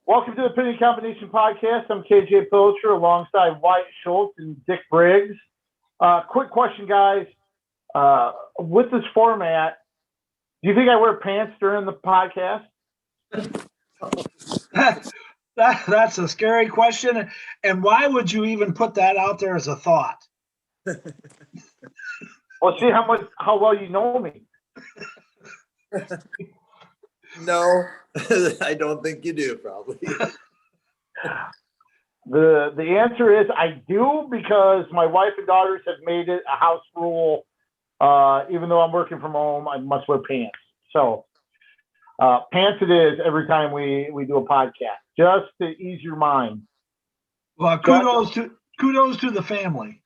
Welcome to the Opinion Combination Podcast. I'm KJ Pilcher alongside Wyatt Schultz and Dick Briggs. Quick question, guys. With this format, do you think I wear pants during the podcast? That's a scary question. And why would you even put that out there as a thought? Well, see how well you know me. No, I don't think you do, probably. The answer is I do, because my wife and daughters have made it a house rule. Even though I'm working from home, I must wear pants. So pants it is every time we do a podcast, just to ease your mind. Well, kudos to the family.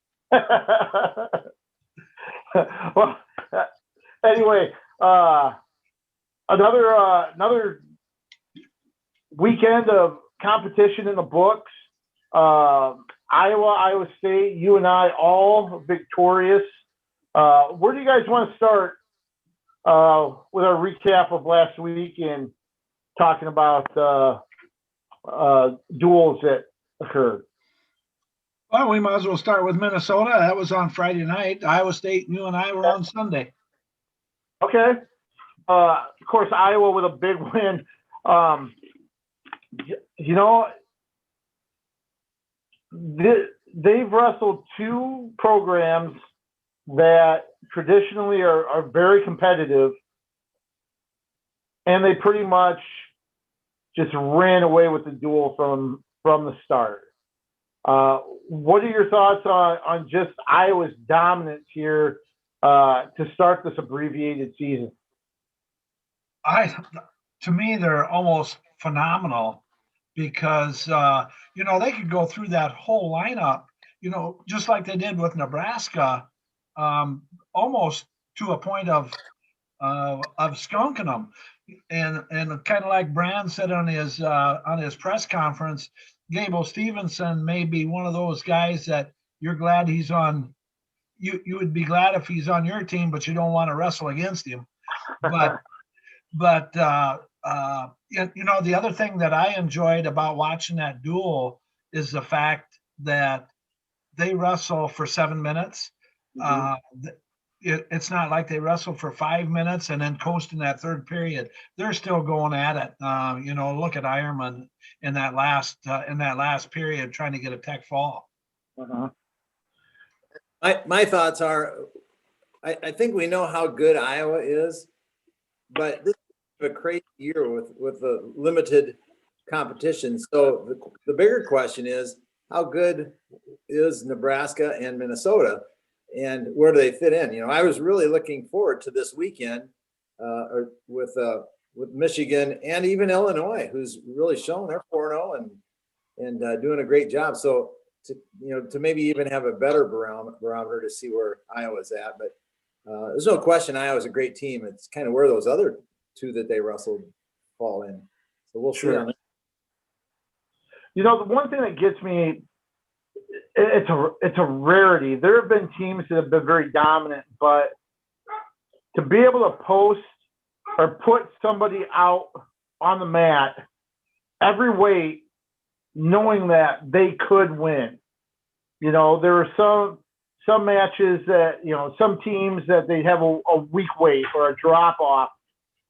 Well, anyway, another weekend of competition in the books. Iowa State, you and I all victorious. Where do you guys want to start with our recap of last week and talking about duels that occurred? Well, we might as well start with Minnesota. That was on Friday night. Iowa State, you and I were on Sunday. Okay. Of course, Iowa with a big win. They've wrestled two programs that traditionally are very competitive, and they pretty much just ran away with the duel from the start. What are your thoughts on just Iowa's dominance here to start this abbreviated season? To me, they're almost phenomenal because, they could go through that whole lineup, just like they did with Nebraska, almost to a point of skunking them. And kind of like Brand said on his press conference, Gable Stevenson may be one of those guys that you're glad he's on. You would be glad if he's on your team, but you don't want to wrestle against him. But the other thing that I enjoyed about watching that duel is the fact that they wrestle for 7 minutes. Mm-hmm. It's not like they wrestle for 5 minutes and then coast in that third period. They're still going at it. Look at Ironman in that last period trying to get a tech fall. Uh-huh. My thoughts are, I think we know how good Iowa is, but this is a crazy year with the limited competition. So the bigger question is, how good is Nebraska and Minnesota? And where do they fit in? I was really looking forward to this weekend with Michigan and even Illinois, who's really shown they're 4-0 and doing a great job. So to maybe even have a better barometer to see where Iowa's at. But there's no question Iowa's a great team. It's kind of where those other two that they wrestled fall in. So we'll see on that. The one thing that gets me, it's a rarity. There have been teams that have been very dominant, but to be able to post or put somebody out on the mat every weight, knowing that they could win. There are some matches that, some teams that they have a weak weight or a drop off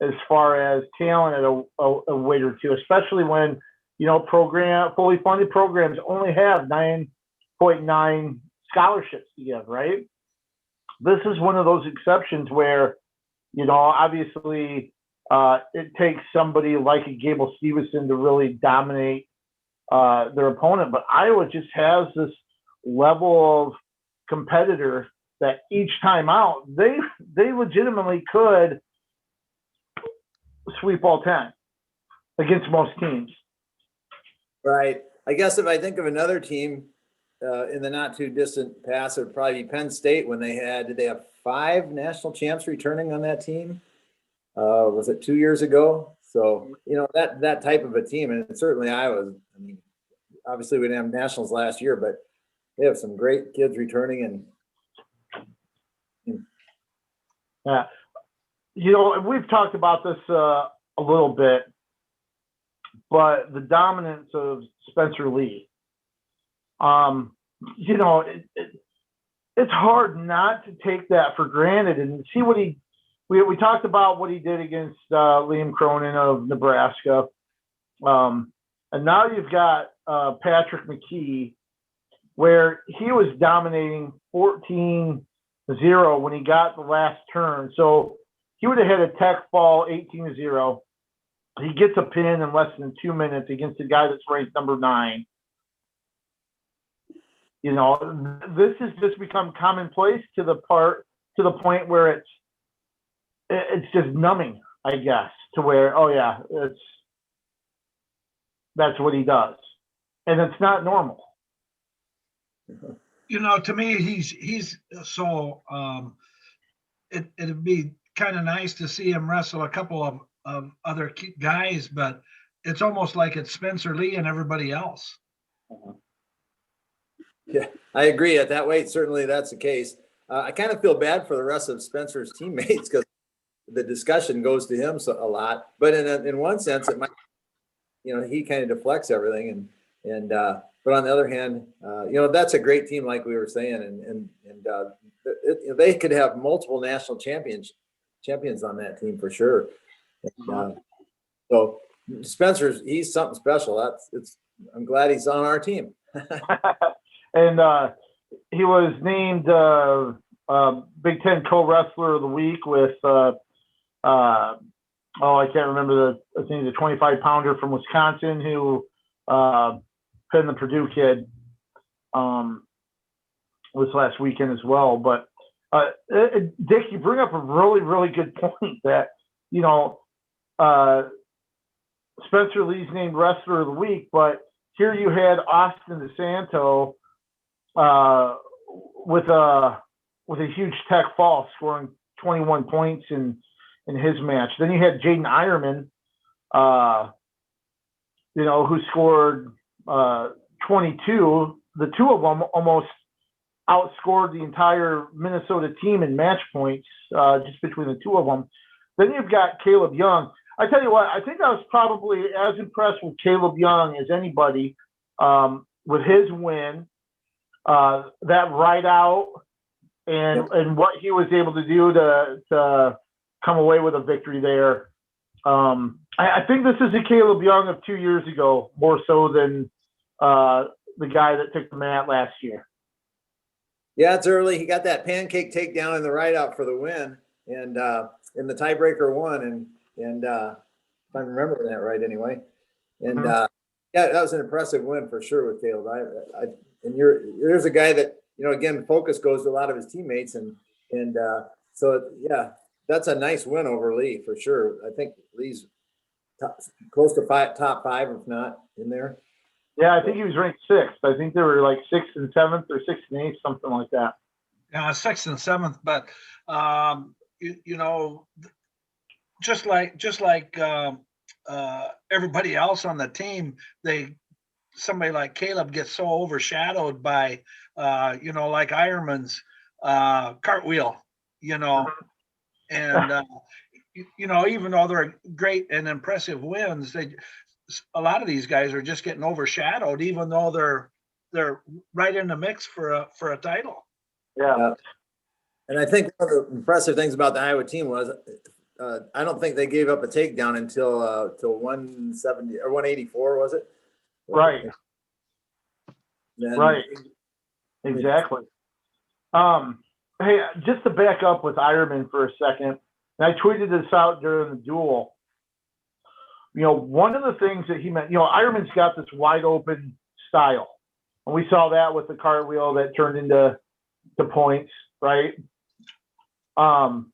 as far as talent at a weight or two, especially when, fully funded programs only have 9.9 scholarships to give, right? This is one of those exceptions where, obviously it takes somebody like a Gable Stevenson to really dominate their opponent. But Iowa just has this level of competitor that each time out, they legitimately could sweep all 10 against most teams. Right. I guess if I think of another team in the not too distant past, it would probably be Penn State when did they have 5 national champs returning on that team? Was it 2 years ago? So, that type of a team, and certainly Iowa, obviously we didn't have nationals last year, but they have some great kids returning. Yeah. We've talked about this a little bit, but the dominance of Spencer Lee. You know, it's hard not to take that for granted and see what we talked about what he did against Liam Cronin of Nebraska. And now you've got Patrick McKee, where he was dominating 14-0 when he got the last turn. So he would have had a tech fall 18-0. He gets a pin in less than 2 minutes against a guy that's ranked number 9. You know, this has just become commonplace to the point where it's just numbing, I guess, to where, oh yeah, that's what he does. And it's not normal. You know, to me, he's so, it'd be kind of nice to see him wrestle a couple of other guys, but it's almost like it's Spencer Lee and everybody else. Yeah, I agree. At that weight, certainly that's the case. I kind of feel bad for the rest of Spencer's teammates because the discussion goes to him a lot. But in one sense, it might, you know, he kind of deflects everything. But on the other hand, you know, that's a great team, like we were saying, and they could have multiple national champions on that team for sure. So he's something special. I'm glad he's on our team. And he was named Big Ten co-wrestler of the week with I can't remember I think the 25-pounder from Wisconsin who pinned the Purdue kid was last weekend as well. But Dick, you bring up a really, really good point that, you know, Spencer Lee's named wrestler of the week, but here you had Austin DeSanto with a huge tech fall, scoring 21 points in his match. Then you had Jaden Ironman, you know, who scored 22. The two of them almost outscored the entire Minnesota team in match points, just between the two of them. Then you've got Caleb Young. I tell you what, I think I was probably as impressed with Caleb Young as anybody with his win, that ride out, and what he was able to do to come away with a victory there. I think this is a Caleb Young of 2 years ago, more so than the guy that took the mat last year. Yeah, it's early. He got that pancake takedown in the ride out for the win, and in the tiebreaker won. And if I'm remembering that right, anyway. And yeah, that was an impressive win for sure with Caleb. There's a guy that, you know, again, focus goes to a lot of his teammates, and so yeah, that's a nice win over Lee for sure. I think Lee's close to top five, if not in there. Yeah, I think he was ranked 6th. I think they were like 6th and 7th or 6th and 8th, something like that. Yeah, 6th and 7th, but you know, just like everybody else on the team, somebody like Caleb gets so overshadowed by you know, like Ironman's cartwheel, you know, and you know, even though they're great and impressive wins, a lot of these guys are just getting overshadowed, even though they're right in the mix for a title. Yeah. And I think one of the impressive things about the Iowa team was I don't think they gave up a takedown until 170 or 184, was it? Right. Then, right. Exactly. Hey, just to back up with Ironman for a second, and I tweeted this out during the duel. You know, one of the things that he meant, you know, Ironman's got this wide open style. And we saw that with the cartwheel that turned into points, right? And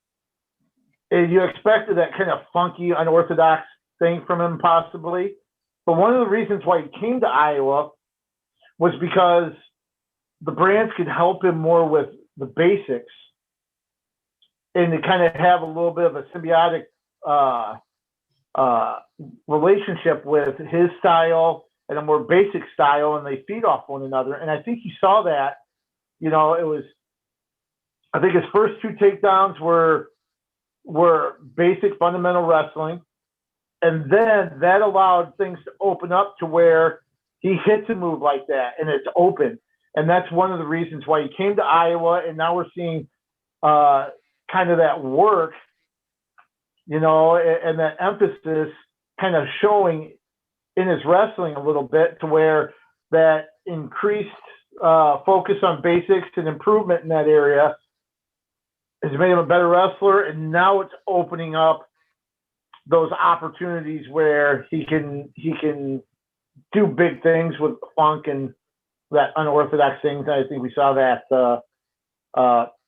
you expected that kind of funky, unorthodox thing from him possibly. But one of the reasons why he came to Iowa was because the brands could help him more with the basics and to kind of have a little bit of a symbiotic relationship with his style and a more basic style, and they feed off one another. And I think you saw that, you know, I think his first 2 takedowns were basic fundamental wrestling. and then that allowed things to open up to where he hits a move like that and it's open. And that's one of the reasons why he came to Iowa. And now we're seeing kind of that work, you know, and that emphasis kind of showing in his wrestling a little bit, to where that increased focus on basics and improvement in that area has made him a better wrestler. And now it's opening up those opportunities where he can do big things with funk and that unorthodox things. I think we saw that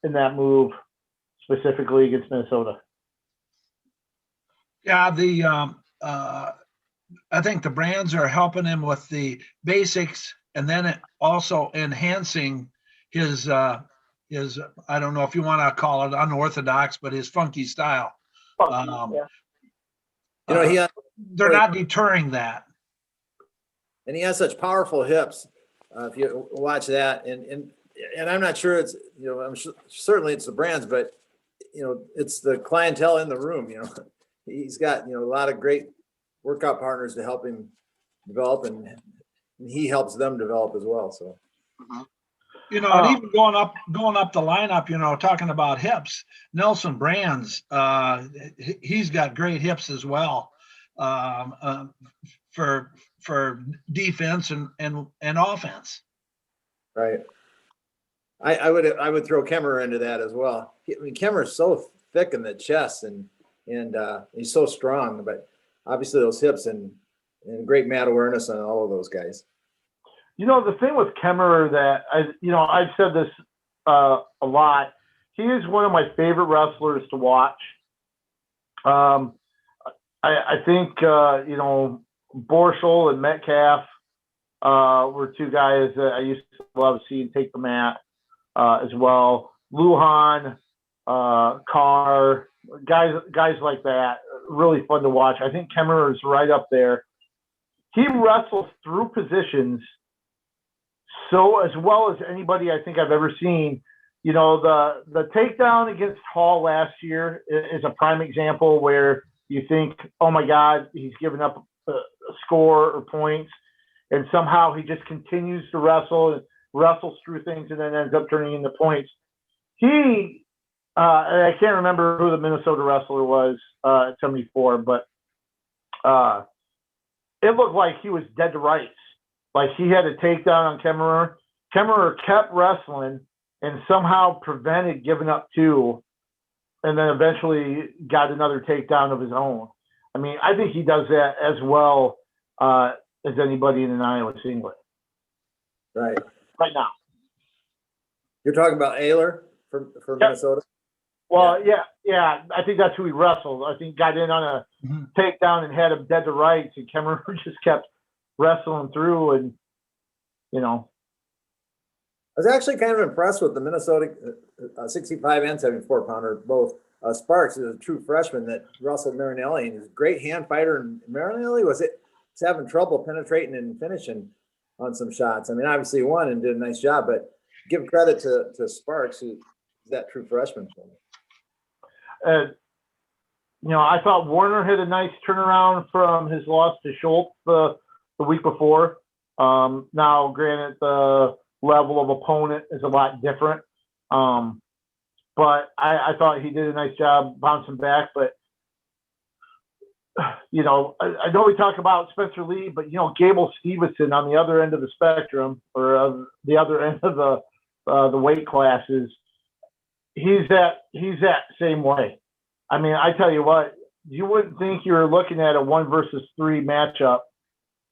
in that move specifically against Minnesota. Yeah, I think the brands are helping him with the basics, and then it also enhancing his I don't know if you want to call it unorthodox, but his funky style. Yeah. You know, they're not deterring that. and he has such powerful hips. If you watch that, and I'm not sure it's, you know, I'm sure, certainly it's the brands, but you know, it's the clientele in the room. You know, he's got, you know, a lot of great workout partners to help him develop, and he helps them develop as well. So, you know, and even going up the lineup, you know, talking about hips, Nelson Brands, he's got great hips as well, for defense and offense. right. I would throw Kemmerer into that as well. I mean, Kemmerer's so thick in the chest, and he's so strong, but obviously those hips and great mat awareness on all of those guys. You know, the thing with Kemmerer that I've said this a lot. He is one of my favorite wrestlers to watch. I think Borschel and Metcalf were two guys that I used to love seeing take the mat as well. Lujan, Carr, guys like that, really fun to watch. I think Kemmerer is right up there. He wrestles through positions so as well as anybody I think I've ever seen. You know, the takedown against Hall last year is a prime example where you think, oh my God, he's given up a score or points, and somehow he just continues to wrestles through things and then ends up turning into points. He, I can't remember who the Minnesota wrestler was at 74, but it looked like he was dead to rights. Like he had a takedown on Kemmerer. Kemmerer kept wrestling and somehow prevented giving up two, and then eventually got another takedown of his own. I mean, I think he does that as well as anybody in an Iowa singlet. Right now. You're talking about Ayler for Minnesota? Well, yeah. I think that's who he wrestled. I think got in on a takedown and had him dead to rights, and Kemmerer just kept wrestling through, and you know. I was actually kind of impressed with the Minnesota 65 and 74 pounder, both. Sparks is a true freshman that wrestled Marinelli, and he's a great hand fighter. And Marinelli was having trouble penetrating and finishing on some shots. I mean, obviously he won and did a nice job, but give credit to Sparks, who's that true freshman. I thought Warner had a nice turnaround from his loss to Schultz the week before. Now, granted, the level of opponent is a lot different. But I thought he did a nice job bouncing back. But, you know, I know we talk about Spencer Lee, but, you know, Gable Stevenson on the other end of the spectrum, or the other end of the weight classes, he's that same way. I mean, I tell you what, you wouldn't think you were looking at a 1 versus 3 matchup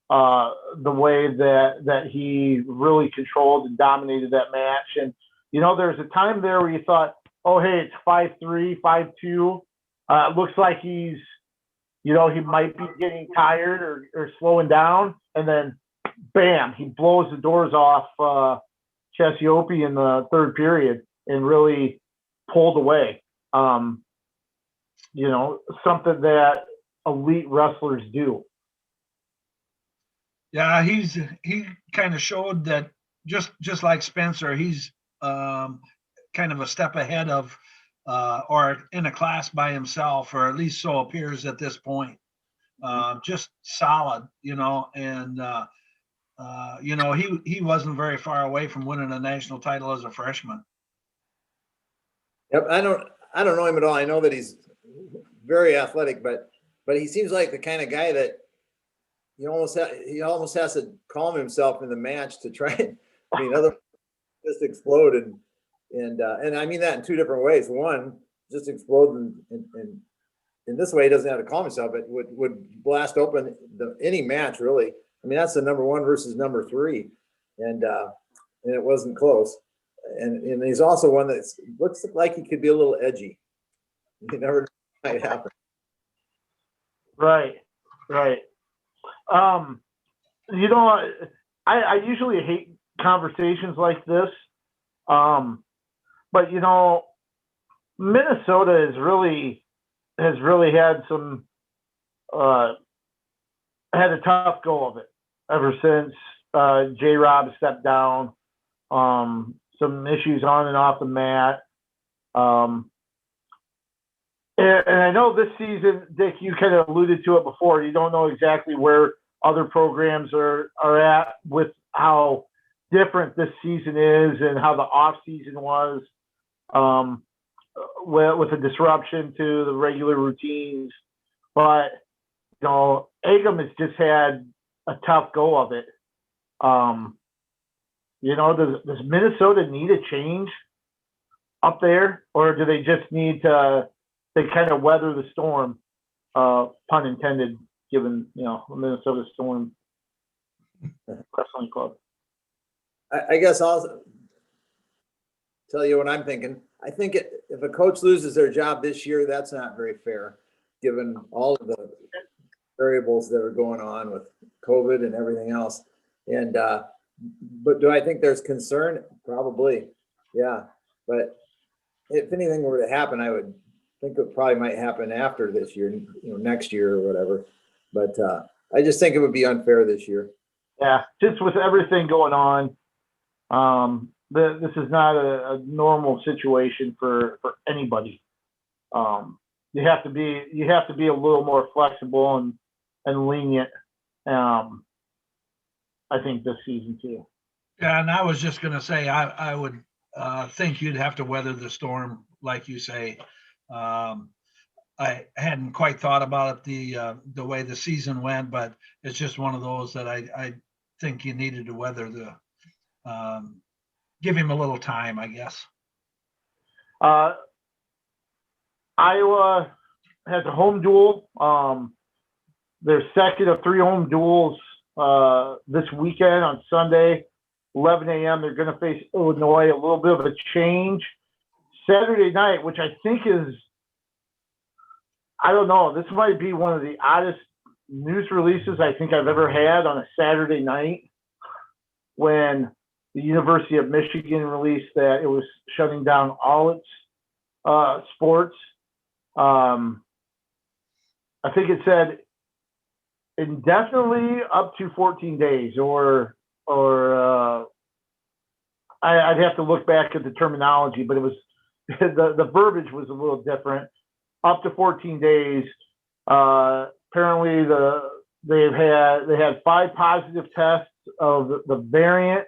the way that he really controlled and dominated that match. And, you know, there's a time there where you thought, oh, hey, it's 5-3, 5-2. It looks like he's, you know, he might be getting tired or slowing down. And then, bam, he blows the doors off Chessiopi in the third period and really pulled away. You know, something that elite wrestlers do. Yeah, he kind of showed that just like Spencer, he's kind of a step ahead of or in a class by himself, or at least so appears at this point. just solid, and he wasn't very far away from winning a national title as a freshman. Yep, I don't know him at all. I know that he's very athletic, but he seems like the kind of guy that he almost has to calm himself in the match to try and, I mean, other just explode and I mean that in two different ways. One, just explode and in this way he doesn't have to calm himself, but would blast open any match really. I mean, that's the number one versus number three, and it wasn't close. And he's also one that looks like he could be a little edgy. You never know what might happen. Right. I usually hate conversations like this, but Minnesota has really had some had a tough go of it ever since J-Rob stepped down. Some issues on and off the mat. And I know this season, Dick, you kind of alluded to it before. You don't know exactly where other programs are at with how different this season is and how the off season was, with a disruption to the regular routines. But Agam has just had a tough go of it. Does Minnesota need a change up there, or do they just need to kind of weather the storm, pun intended, given the Minnesota Storm wrestling club? I guess I'll tell you what I'm thinking. I think if a coach loses their job this year, that's not very fair, given all of the variables that are going on with COVID and everything else. And but do I think there's concern? Probably, yeah. But if anything were to happen, I would think it probably might happen after this year, next year or whatever. But I just think it would be unfair this year. Yeah, just with everything going on, this is not a normal situation for anybody. You have to be a little more flexible and lenient. I think this season too. Yeah, and I was just going to say, I would think you'd have to weather the storm, like you say. I hadn't quite thought about it the way the season went, but it's just one of those that I think you needed to weather give him a little time, I guess. Iowa has a home duel. Their second of 3 home duels this weekend on Sunday, 11 a.m. They're going to face Illinois. A little bit of a change. Saturday night, which I think is, I don't know, this might be one of the oddest news releases I think I've ever had on a Saturday night, when the University of Michigan released that it was shutting down all its sports. I think it said indefinitely up to 14 days, or I'd have to look back at the terminology, but it was the verbiage was a little different. Up to 14 days. Apparently, they had 5 positive tests of the variant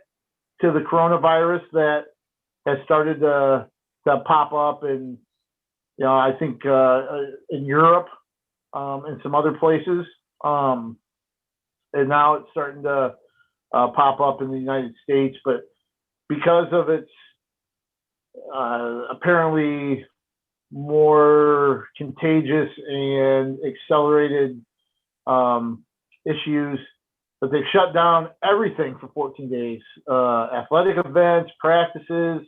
to the coronavirus that has started to pop up in, I think in Europe and some other places, and now it's starting to pop up in the United States. But because of its apparently more contagious and accelerated issues, but they've shut down everything for 14 days. Athletic events, practices,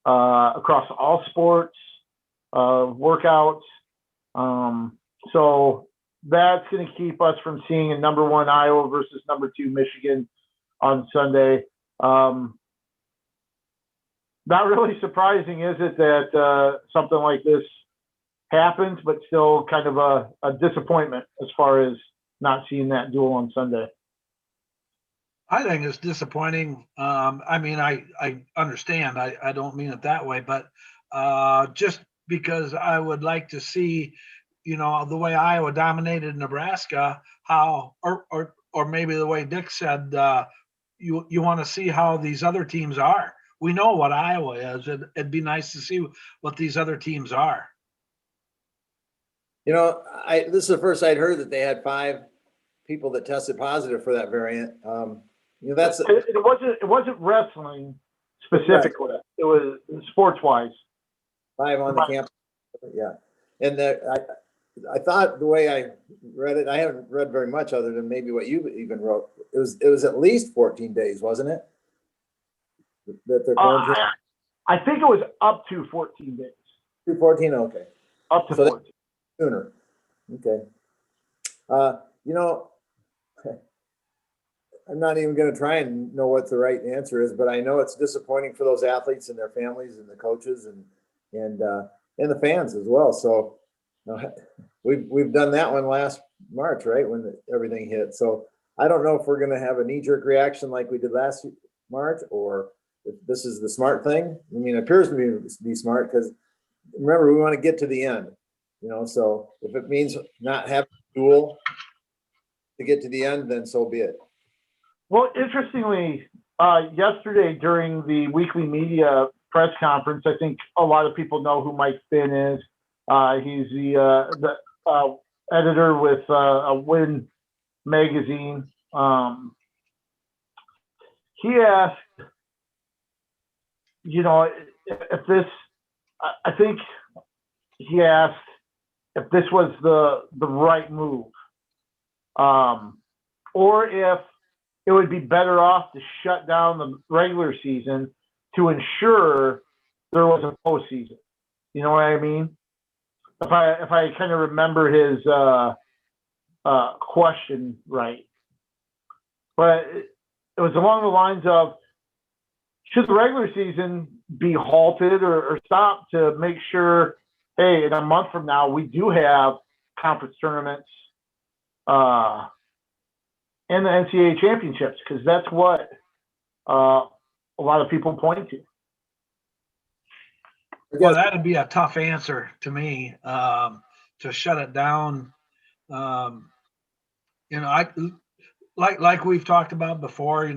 across all sports, workouts. So that's going to keep us from seeing a number 1 Iowa versus number 2 Michigan on Sunday. Not really surprising, is it, that something like this happens, but still kind of a disappointment as far as not seeing that duel on Sunday. I think it's disappointing. I mean, I understand. I don't mean it that way, but just because I would like to see, the way Iowa dominated Nebraska, or maybe the way Dick said, you want to see how these other teams are. We know what Iowa is. It'd be nice to see what these other teams are. This is the first I'd heard that they had 5 people that tested positive for that variant. That's it wasn't wrestling specifically. It was sports wise. 5 on the campus. Yeah, and I thought the way I read it, I haven't read very much other than maybe what you even wrote. It was at least 14 days, wasn't it? That they're I think it was up to 14 days. 14, okay. Up to 14. Sooner. Okay. I'm not even going to try and know what the right answer is, but I know it's disappointing for those athletes and their families and the coaches and the fans as well. So we've done that one last March, right, when everything hit. So I don't know if we're going to have a knee-jerk reaction like we did last March, or if this is the smart thing. I mean, it appears to be smart because remember, we want to get to the end. So if it means not having a duel to get to the end, then so be it. Well, interestingly, yesterday during the weekly media press conference, I think a lot of people know who Mike Finn is. He's the editor with Win magazine. He asked, if this, I think he asked if this was the right move, or if it would be better off to shut down the regular season to ensure there was a postseason. You know what I mean? If I kind of remember his question right, but it was along the lines of, should the regular season be halted or stopped to make sure, hey, in a month from now, we do have conference tournaments and the NCAA championships, because that's what a lot of people point to. Well, that'd be a tough answer to me, to shut it down. I like we've talked about before.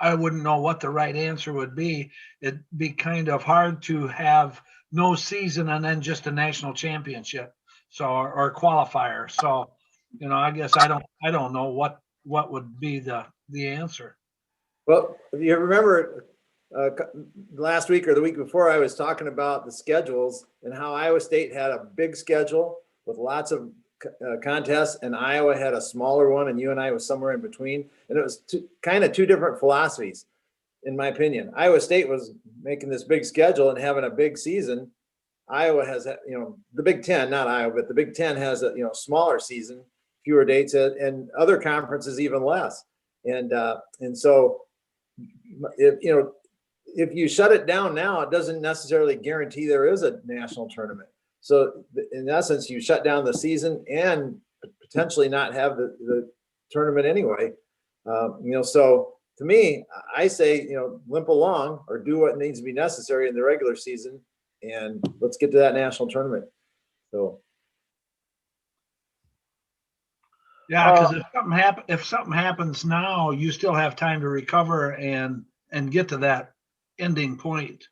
I wouldn't know what the right answer would be. It'd be kind of hard to have no season and then just a national championship, or qualifier. So, I guess I don't know what would be the answer. Well, if you remember last week or the week before, I was talking about the schedules and how Iowa State had a big schedule with lots of contests, and Iowa had a smaller one, and UNI was somewhere in between. And it was kind of two different philosophies, in my opinion. Iowa State was making this big schedule and having a big season. Iowa has, the Big Ten, not Iowa, but the Big Ten has a smaller season, fewer dates, and other conferences even less. And so if you shut it down now, it doesn't necessarily guarantee there is a national tournament. So in essence, you shut down the season and potentially not have the tournament anyway. So to me, I say, limp along or do what needs to be necessary in the regular season, and let's get to that national tournament. So. Yeah, because if something happens now, you still have time to recover and get to that ending point.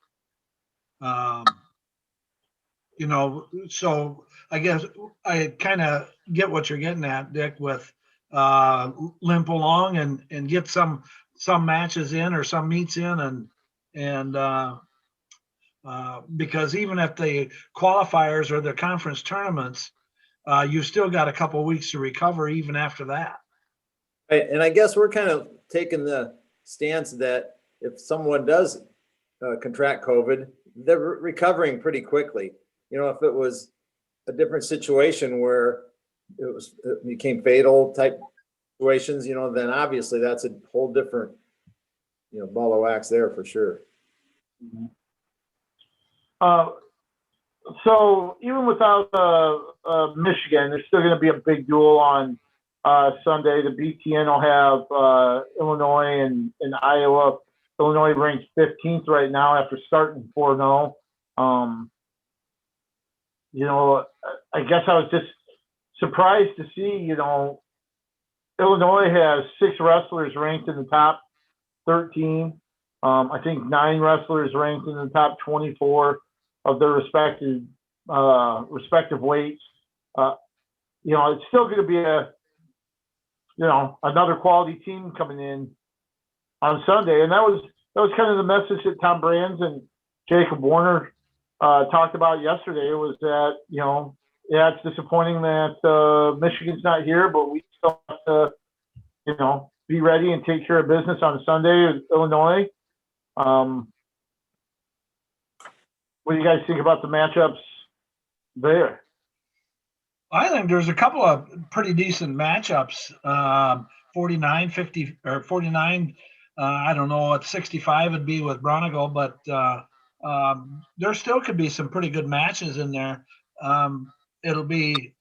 So I guess I kind of get what you're getting at, Dick, with limp along and get some matches in or some meets in, and because even if the qualifiers or the conference tournaments, you've still got a couple of weeks to recover even after that. Right. And I guess we're kind of taking the stance that if someone does contract COVID, they're recovering pretty quickly. If it was a different situation where it became fatal type situations, then obviously that's a whole different, ball of wax there for sure. So even without Michigan, there's still going to be a big duel on Sunday. The BTN will have Illinois and Iowa. Illinois ranks 15th right now after starting 4-0. I guess I was just surprised to see, Illinois has 6 wrestlers ranked in the top 13. I think 9 wrestlers ranked in the top 24 of their respective weights. It's still going to be another quality team coming in on Sunday, and that was kind of the message that Tom Brands and Jacob Warner talked about yesterday. Was that it's disappointing that Michigan's not here, but we still have to be ready and take care of business on Sunday with Illinois. What do you guys think about the matchups there? I think there's a couple of pretty decent matchups. 49, 50, or 49. I don't know what 65 would be with Bronigal, but there still could be some pretty good matches in there. It'll be,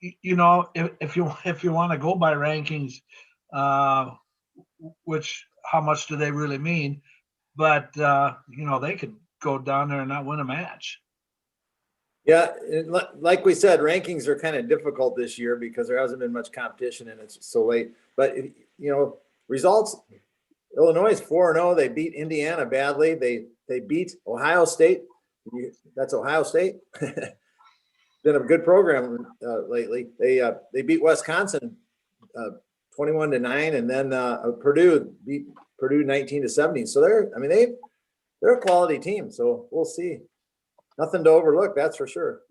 if you want to go by rankings, which how much do they really mean? But they could go down there and not win a match. Yeah, like we said, rankings are kind of difficult this year because there hasn't been much competition and it's so late. But results: Illinois is 4-0. They beat Indiana badly. They beat Ohio State. That's Ohio State. Been a good program lately. They beat Wisconsin 21-9, and then Purdue beat Purdue 19-17. So they're a quality team. So we'll see. Nothing to overlook, that's for sure.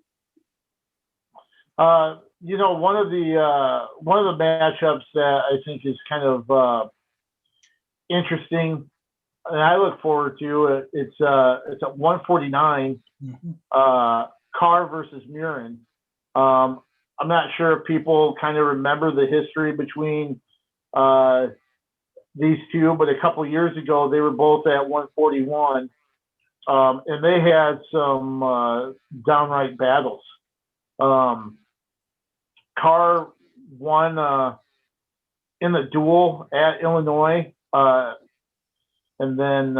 One of the matchups that I think is kind of interesting, and I look forward to it's at 149, Carr versus Murin. I'm not sure if people kind of remember the history between these two, but a couple years ago they were both at 141. And they had some downright battles. Carr won in the duel at Illinois, and then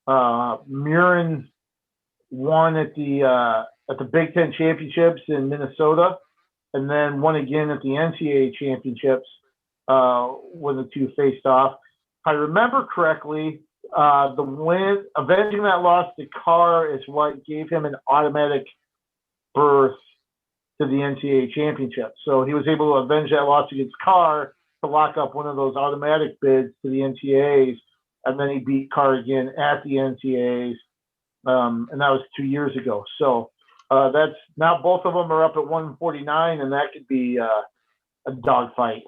Murin won at the Big Ten Championships in Minnesota, and then won again at the NCAA Championships when the two faced off. If I remember correctly, the win, avenging that loss to Carr, is what gave him an automatic berth to the NCAA championship. So he was able to avenge that loss against Carr to lock up one of those automatic bids to the NCAAs, and then he beat Carr again at the NCAAs, and that was 2 years ago. So that's now both of them are up at 149, and that could be a dogfight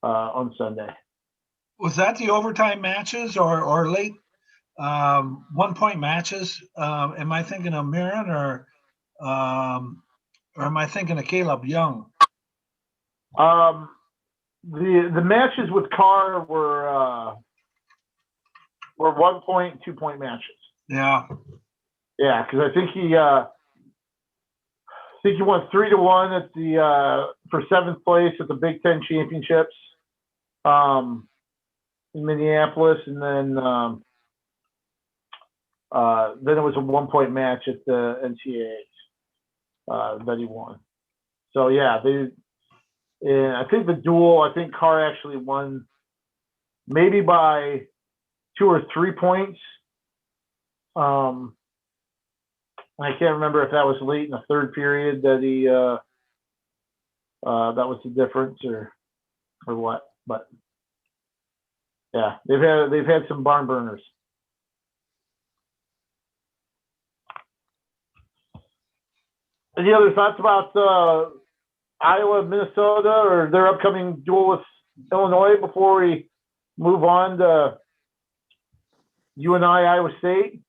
on Sunday. Was that the overtime matches or late 1-point matches? Am I thinking of Murin or am I thinking of Caleb Young? The matches with Carr were 1-point, 2-point matches. Yeah, because I think he won 3-1 at the for 7th place at the Big Ten Championships. In Minneapolis, and then it was a 1-point match at the NCAAs that he won. So yeah, I think the duel. I think Carr actually won maybe by 2 or 3 points. I can't remember if that was late in the third period that he that was the difference or what, but. Yeah, they've had some barn burners. Any other thoughts about Iowa, Minnesota, or their upcoming duel with Illinois before we move on to UNI, Iowa State?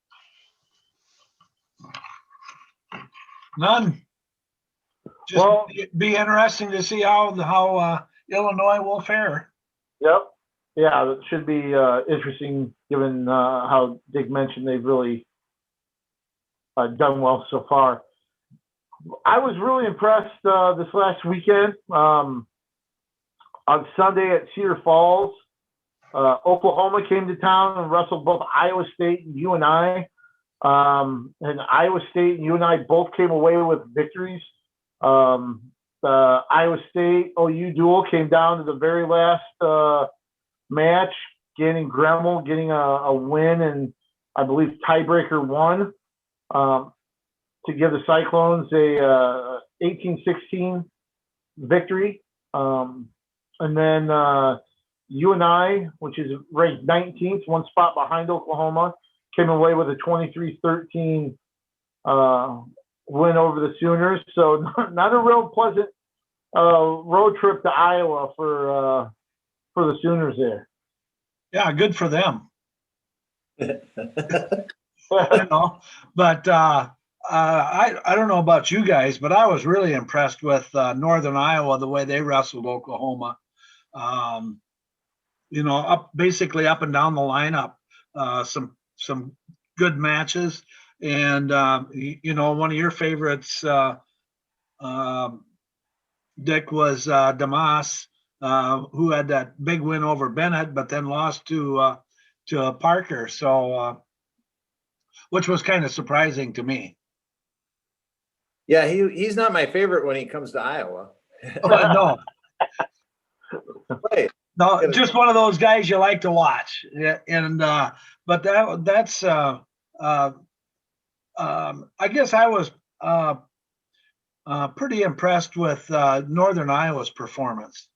None. Just be interesting to see how Illinois will fare. Yep. Yeah, it should be interesting given how Dick mentioned they've really done well so far. I was really impressed this last weekend. On Sunday at Cedar Falls, Oklahoma came to town and wrestled both Iowa State and UNI. And Iowa State, you and I both came away with victories. The Iowa State OU duel came down to the very last match, getting Gremmel getting a win, and I believe tiebreaker one to give the Cyclones a 18-16 victory. And then UNI, which is ranked 19th, one spot behind Oklahoma, came away with a 23-13 win over the Sooners. So not a real pleasant road trip to Iowa for the Sooners there. Yeah, good for them. But I don't know about you guys, but I was really impressed with Northern Iowa, the way they wrestled Oklahoma. Basically up and down the lineup, some good matches, and one of your favorites, Dick, was Damas, who had that big win over Bennett, but then lost to Parker. So, which was kind of surprising to me. Yeah, he's not my favorite when he comes to Iowa. No. Right. No, just one of those guys you like to watch. Yeah, and but that's I guess I was pretty impressed with Northern Iowa's performance.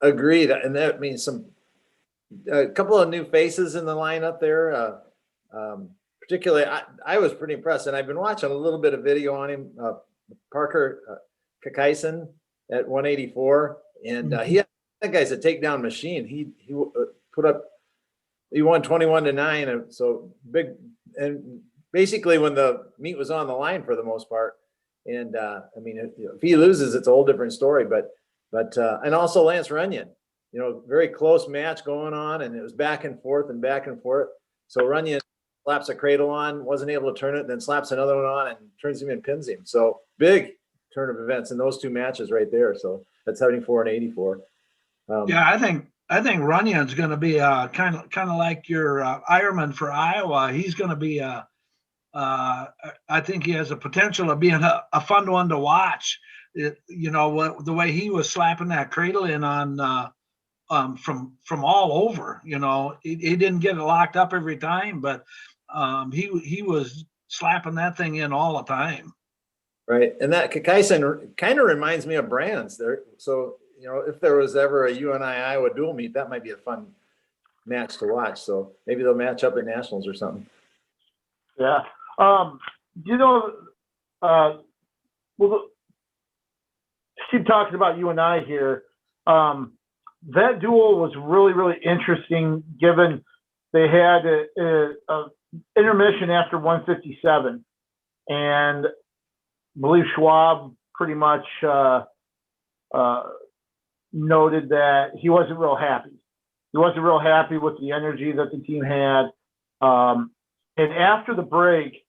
Agreed, and that means a couple of new faces in the lineup there. Particularly, I was pretty impressed, and I've been watching a little bit of video on him. Parker Kakaisen at 184, and that guy's a takedown machine. He won 21-9, so big. And basically, when the meet was on the line for the most part, and if he loses, it's a whole different story. But and also Lance Runyon, very close match going on, and it was back and forth. So Runyon slaps a cradle on, wasn't able to turn it, then slaps another one on and turns him and pins him. So big turn of events in those two matches right there. So that's 74 and 84. Yeah, I think Runyon's going to be kind of like your Ironman for Iowa. He's going to be I think he has a potential of being a fun one to watch. The way he was slapping that cradle in on from all over. He didn't get it locked up every time, but he was slapping that thing in all the time. Right, and that Kakaisen kind of reminds me of Brands there. So if there was ever a UNI Iowa dual meet, that might be a fun match to watch. So maybe they'll match up at nationals or something. Yeah. Keep talking about UNI here. That duel was really, really interesting, given they had a intermission after 157, and I believe Schwab pretty much noted that he wasn't real happy. He wasn't real happy with the energy that the team had. And after the break,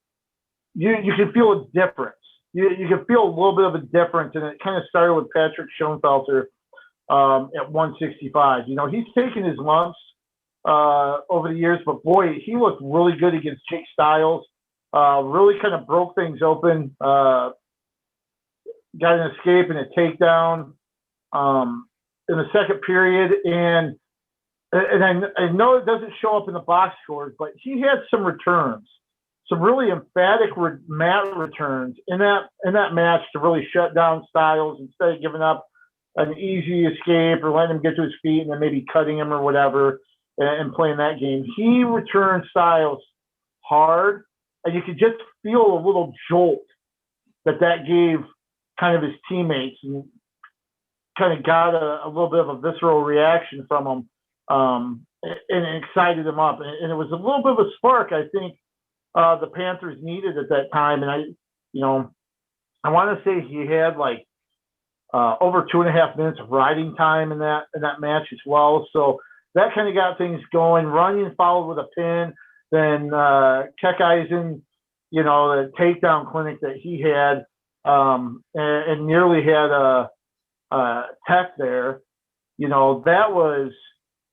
you can feel a difference. You can feel a little bit of a difference, and it kind of started with Patrick Schoenfelter at 165. He's taken his lumps over the years, but boy, he looked really good against Jake Styles. Really kind of broke things open. Got an escape and a takedown in the second period, and I know it doesn't show up in the box scores, but he had some returns, some really emphatic mat returns in that match to really shut down Styles instead of giving up an easy escape or letting him get to his feet and then maybe cutting him or whatever and playing that game. He returned Styles hard, and you could just feel a little jolt that gave kind of his teammates, and kind of got a little bit of a visceral reaction from him. And excited him up, and it was a little bit of a spark I think the Panthers needed at that time. And I want to say he had like over 2.5 minutes of riding time in that match as well. So that kind of got things going. Runyon followed with a pin, then Kekaisen, the takedown clinic that he had, and nearly had a tech there. That was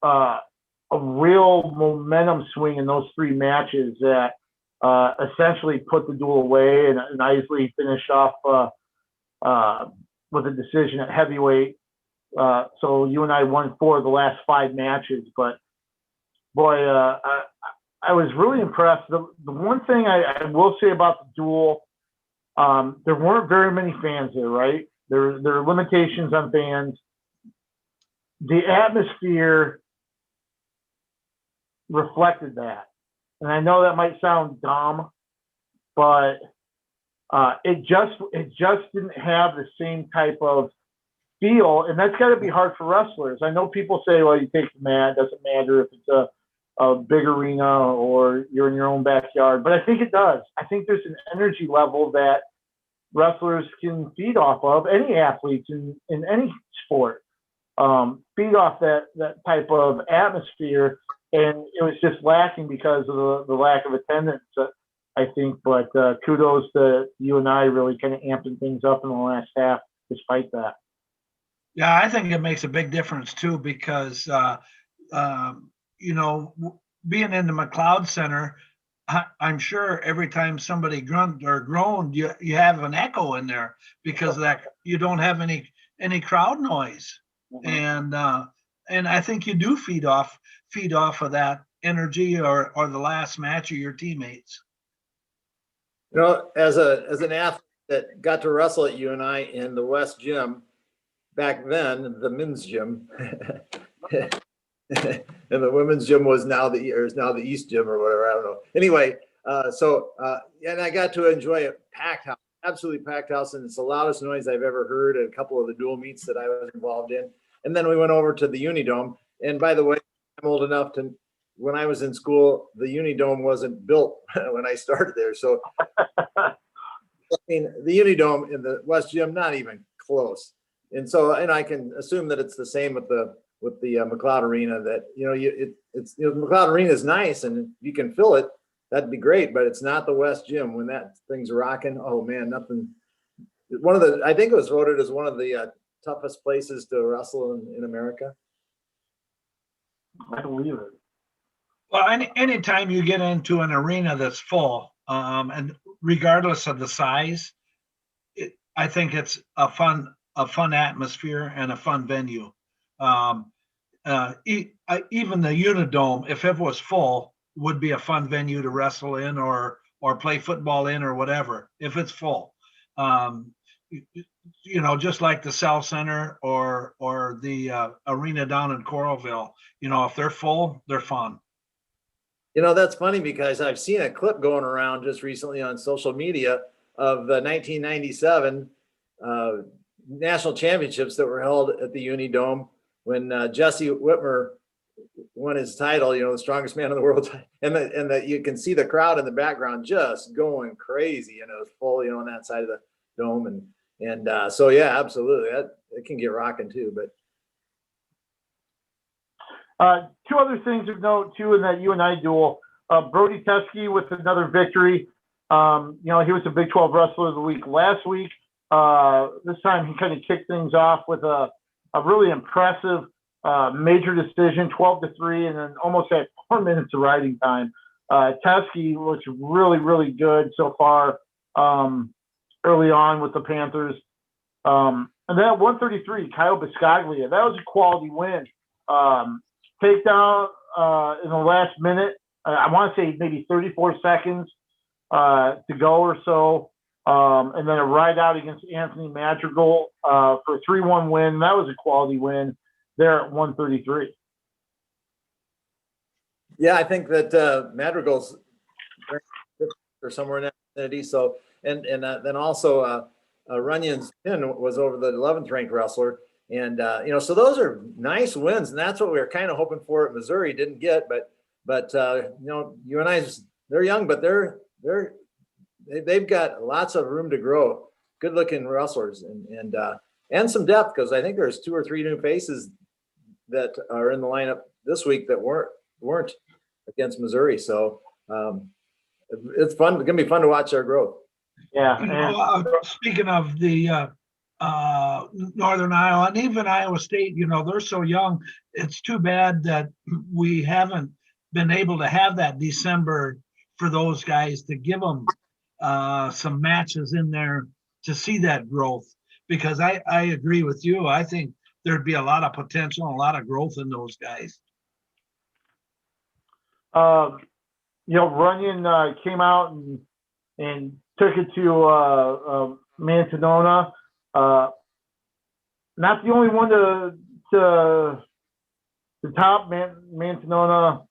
a real momentum swing in those three matches that essentially put the duel away, and Isley finished off with a decision at heavyweight. So you and I won 4 of the last 5 matches, but boy, I was really impressed. The one thing I will say about the duel, there weren't very many fans there, right? There are limitations on fans. The atmosphere reflected that. And I know that might sound dumb, but it just didn't have the same type of feel, and that's got to be hard for wrestlers. I know people say, well, you take the mat, it doesn't matter if it's a big arena or you're in your own backyard, but I think it does. I think there's an energy level that wrestlers can feed off of, any athletes in any sport, feed off that type of atmosphere, and it was just lacking because of the lack of attendance, I think, but kudos to you and I really kind of amping things up in the last half despite that. Yeah, I think it makes a big difference too, because you know, being in the McLeod Center, I'm sure every time somebody grunted or groaned, you have an echo in there because that you don't have any crowd noise, and I think you do feed off of that energy or the last match of your teammates. You know, as an athlete that got to wrestle at UNI in the West Gym back then, the men's gym, and the women's gym is now the East Gym or whatever. I don't know. Anyway, and I got to enjoy a packed house, absolutely packed house, and it's the loudest noise I've ever heard at a couple of the dual meets that I was involved in. And then we went over to the Unidome. And by the way, I'm old enough to, when I was in school, the Unidome wasn't built when I started there. So, I mean, the Unidome in the West Gym, not even close. And so, and I can assume that it's the same with the McLeod Arena. That it's McLeod Arena is nice, and if you can fill it, that'd be great. But it's not the West Gym when that thing's rocking. Oh man, nothing. I think it was voted as one of the toughest places to wrestle in America. I believe it. Well, anytime you get into an arena that's full, and regardless of the size, I think it's a fun atmosphere and a fun venue. Even the Unidome, if it was full, would be a fun venue to wrestle in or play football in or whatever, if it's full. Just like the South Center or the arena down in Coralville, if they're full, they're fun. That's funny because I've seen a clip going around just recently on social media of the 1997 national championships that were held at the Unidome when Jesse Whitmer won his title, the strongest man in the world. And that you can see the crowd in the background just going crazy, it was full, on that side of the dome. And so, yeah, absolutely. It can get rocking too, but. 2 other things of note too in that UNI duel. Brody Teske with another victory. He was a Big 12 Wrestler of the Week last week. This time he kind of kicked things off with a really impressive major decision, 12-3, and then almost had 4 minutes of riding time. Teske looks really, really good so far early on with the Panthers. And then at 133, Kyle Biscaglia, that was a quality win. Takedown in the last minute. I want to say maybe 34 seconds to go or so. And then a ride out against Anthony Madrigal for a 3-1 win. That was a quality win there at 133. Yeah, I think that Madrigal's or somewhere in that vicinity. So, and then also Runyon's pin was over the 11th ranked wrestler. And, so those are nice wins, and that's what we were kind of hoping for at Missouri. Didn't get, but UNI's, they're young, but they've got lots of room to grow. Good looking wrestlers and some depth, because I think there's 2 or 3 new faces that are in the lineup this week that weren't against Missouri. So it's fun. It's gonna be fun to watch their growth. Yeah. Speaking of the Northern Iowa and even Iowa State, they're so young. It's too bad that we haven't been able to have that December for those guys to give them some matches in there to see that growth. Because I agree with you. I think there'd be a lot of potential, a lot of growth in those guys. Runyon came out and took it to Mantanona. Not the only one to top Mantanona.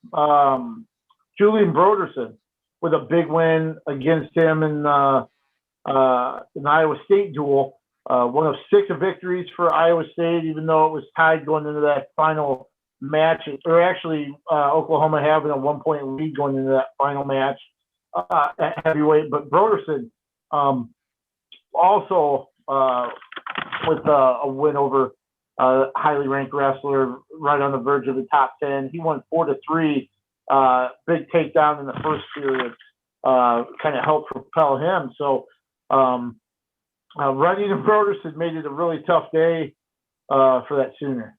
Julian Broderson with a big win against him in an Iowa State duel. One of 6 victories for Iowa State, even though it was tied going into that final match, or actually Oklahoma having a 1-point lead going into that final match at heavyweight. But Broderson also with a win over a highly ranked wrestler right on the verge of the top 10. He won 4-3. Big takedown in the first period kind of helped propel him. So Runyon and Broderson made it a really tough day for that Sooner.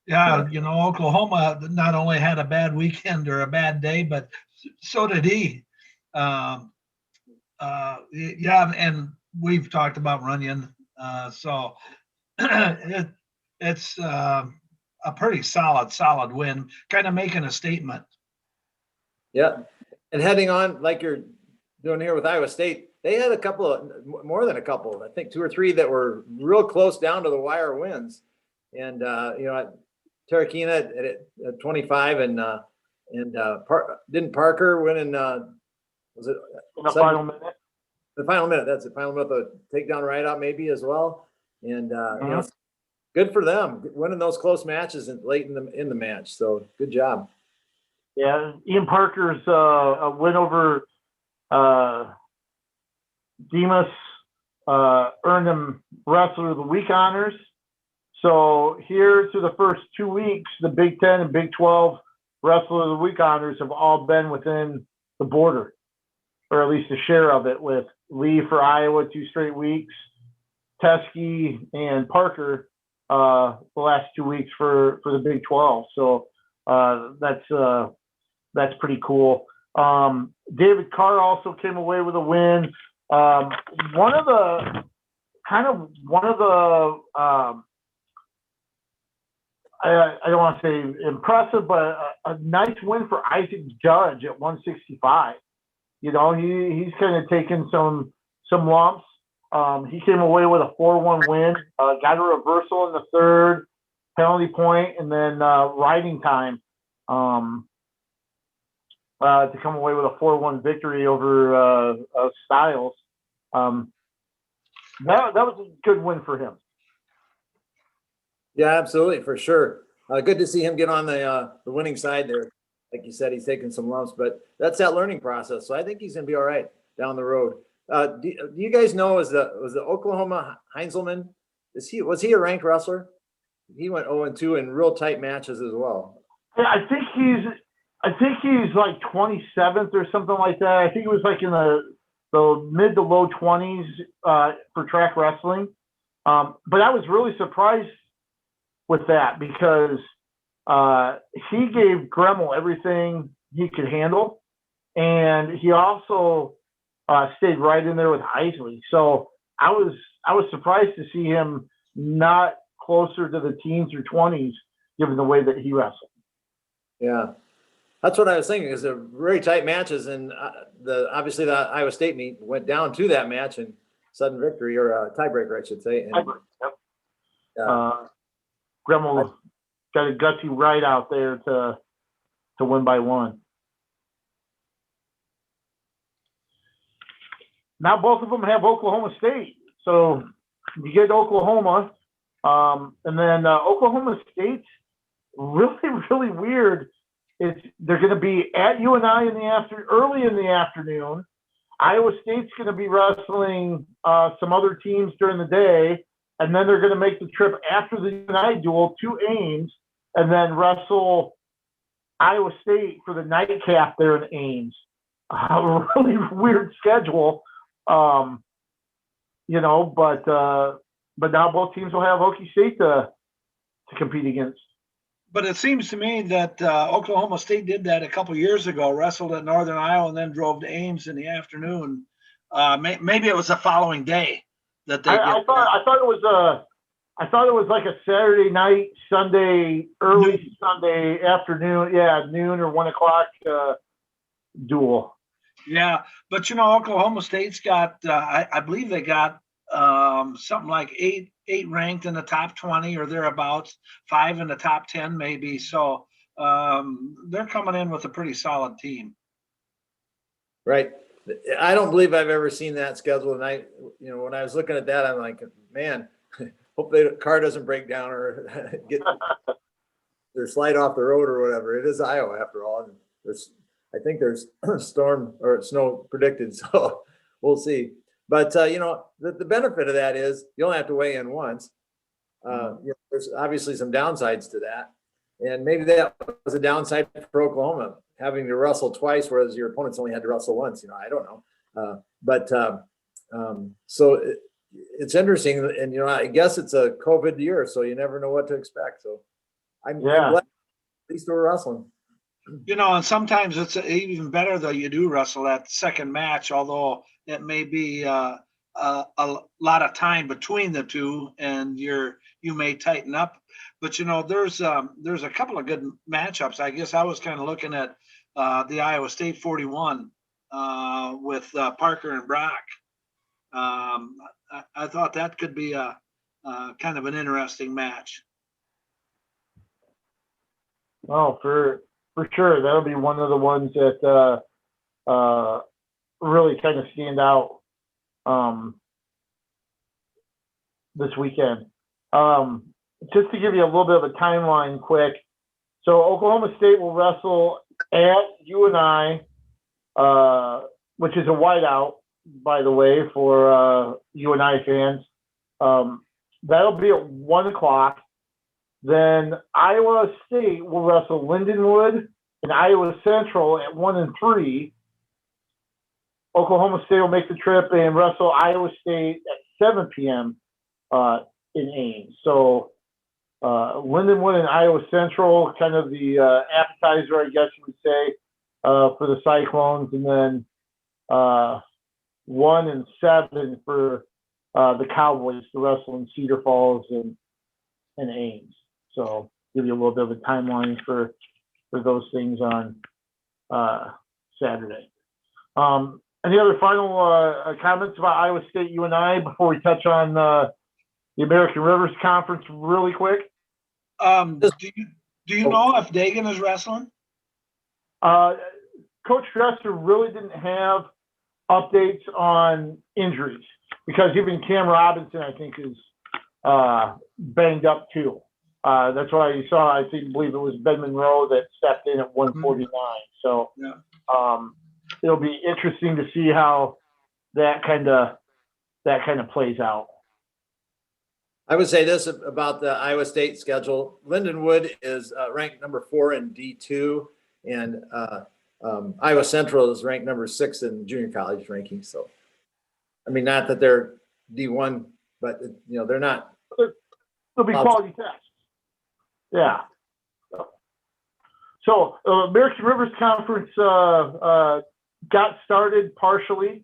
Yeah, Oklahoma not only had a bad weekend or a bad day, but so did he. Yeah, and we've talked about Runyon, so it's a pretty solid win, kind of making a statement. Yeah, and heading on like you're doing here with Iowa State, they had more than a couple, I think 2 or 3 that were real close down to the wire wins. And, Tarakina at 25 didn't Parker win in, was it? In the final minute? The final minute, that's the final minute, the takedown right out maybe as well. And, good for them winning those close matches and late in the match. So good job. Yeah, Ian Parker's a win over Demas earned him Wrestler of the Week honors. So here through the first 2 weeks, the Big Ten and Big 12 Wrestler of the Week honors have all been within the border, or at least a share of it, with Lee for Iowa 2 straight weeks, Teskey and Parker the last 2 weeks for the Big 12. So that's pretty cool. David Carr also came away with a win. One of the I don't want to say impressive, but a nice win for Isaac Judge at 165. He's kind of taken some lumps. He came away with a 4-1 win, got a reversal in the third, penalty point, and then riding time to come away with a 4-1 victory over Styles. That was a good win for him. Yeah, absolutely, for sure. Good to see him get on the winning side there. Like you said, he's taking some lumps, but that's that learning process. So I think he's going to be all right down the road. Do you guys know, was the Oklahoma Heinzelman, was he a ranked wrestler? He went 0-2 in real tight matches as well. Yeah, I think he's like 27th or something like that. I think it was like in the mid to low 20s for track wrestling. But I was really surprised with that because he gave Gremmel everything he could handle, and he also stayed right in there with Heisley. So I was surprised to see him not closer to the teens or 20s, given the way that he wrestled. Yeah, that's what I was thinking. Is they're very tight matches, and obviously the Iowa State meet went down to that match and sudden victory, or tiebreaker, I should say. And, yep. Gremmel got a gutsy right out there to win by 1. Now both of them have Oklahoma State. So you get Oklahoma, and then Oklahoma State's really, really weird. They're going to be at UNI early in the afternoon. Iowa State's going to be wrestling some other teams during the day, and then they're going to make the trip after the UNI duel to Ames, and then wrestle Iowa State for the nightcap there in Ames. A really weird schedule, but now both teams will have Okie State to compete against. But it seems to me that Oklahoma State did that a couple years ago, wrestled at Northern Iowa, and then drove to Ames in the afternoon. Maybe it was the following day that they did. I thought it was like a Saturday night, Sunday, early Sunday afternoon, noon or 1 o'clock duel. Yeah, but Oklahoma State's got, I believe they got something like eight ranked in the top 20 or thereabouts, 5 in the top 10 maybe. So they're coming in with a pretty solid team. Right. I don't believe I've ever seen that schedule. And when I was looking at that, I'm like, man, hope the car doesn't break down or get or slide off the road or whatever. It is Iowa after all. And I think there's storm or snow predicted, so we'll see. But the benefit of that is you only have to weigh in once. There's obviously some downsides to that, and maybe that was a downside for Oklahoma, having to wrestle twice, whereas your opponents only had to wrestle once. I don't know, so it's interesting, and I guess it's a COVID year, so you never know what to expect. So I'm glad at least we're wrestling. And sometimes it's even better though you do wrestle that second match, although it may be a lot of time between the two, and you may tighten up. But there's a couple of good matchups. I guess I was kind of looking at the Iowa State 41 with Parker and Brock. I thought that could be a kind of an interesting match. Oh, for sure, that'll be one of the ones that really kind of stand out this weekend. Just to give you a little bit of a timeline quick. So Oklahoma State will wrestle at UNI, which is a whiteout, by the way, for UNI fans. That'll be at 1 o'clock. Then Iowa State will wrestle Lindenwood and Iowa Central at 1 and 3. Oklahoma State will make the trip and wrestle Iowa State at 7 p.m. In Ames. So Lindenwood and Iowa Central, kind of the appetizer, I guess you would say, for the Cyclones, and then 1 and 7 for the Cowboys to wrestle in Cedar Falls and Ames. So give you a little bit of a timeline for those things on Saturday. Any other final comments about Iowa State UNI before we touch on the American Rivers Conference really quick? Do you know if Dagan is wrestling? Coach Dresser really didn't have updates on injuries, because even Cam Robinson, I think, is banged up too. That's why you saw, I believe it was Ben Monroe that stepped in at 149. So it'll be interesting to see how that kind of plays out. I would say this about the Iowa State schedule. Lindenwood is ranked number 4 in D2, and Iowa Central is ranked number 6 in junior college rankings. So, I mean, not that they're D1, but they're not. It'll be quality tests. Yeah. So American Rivers Conference got started partially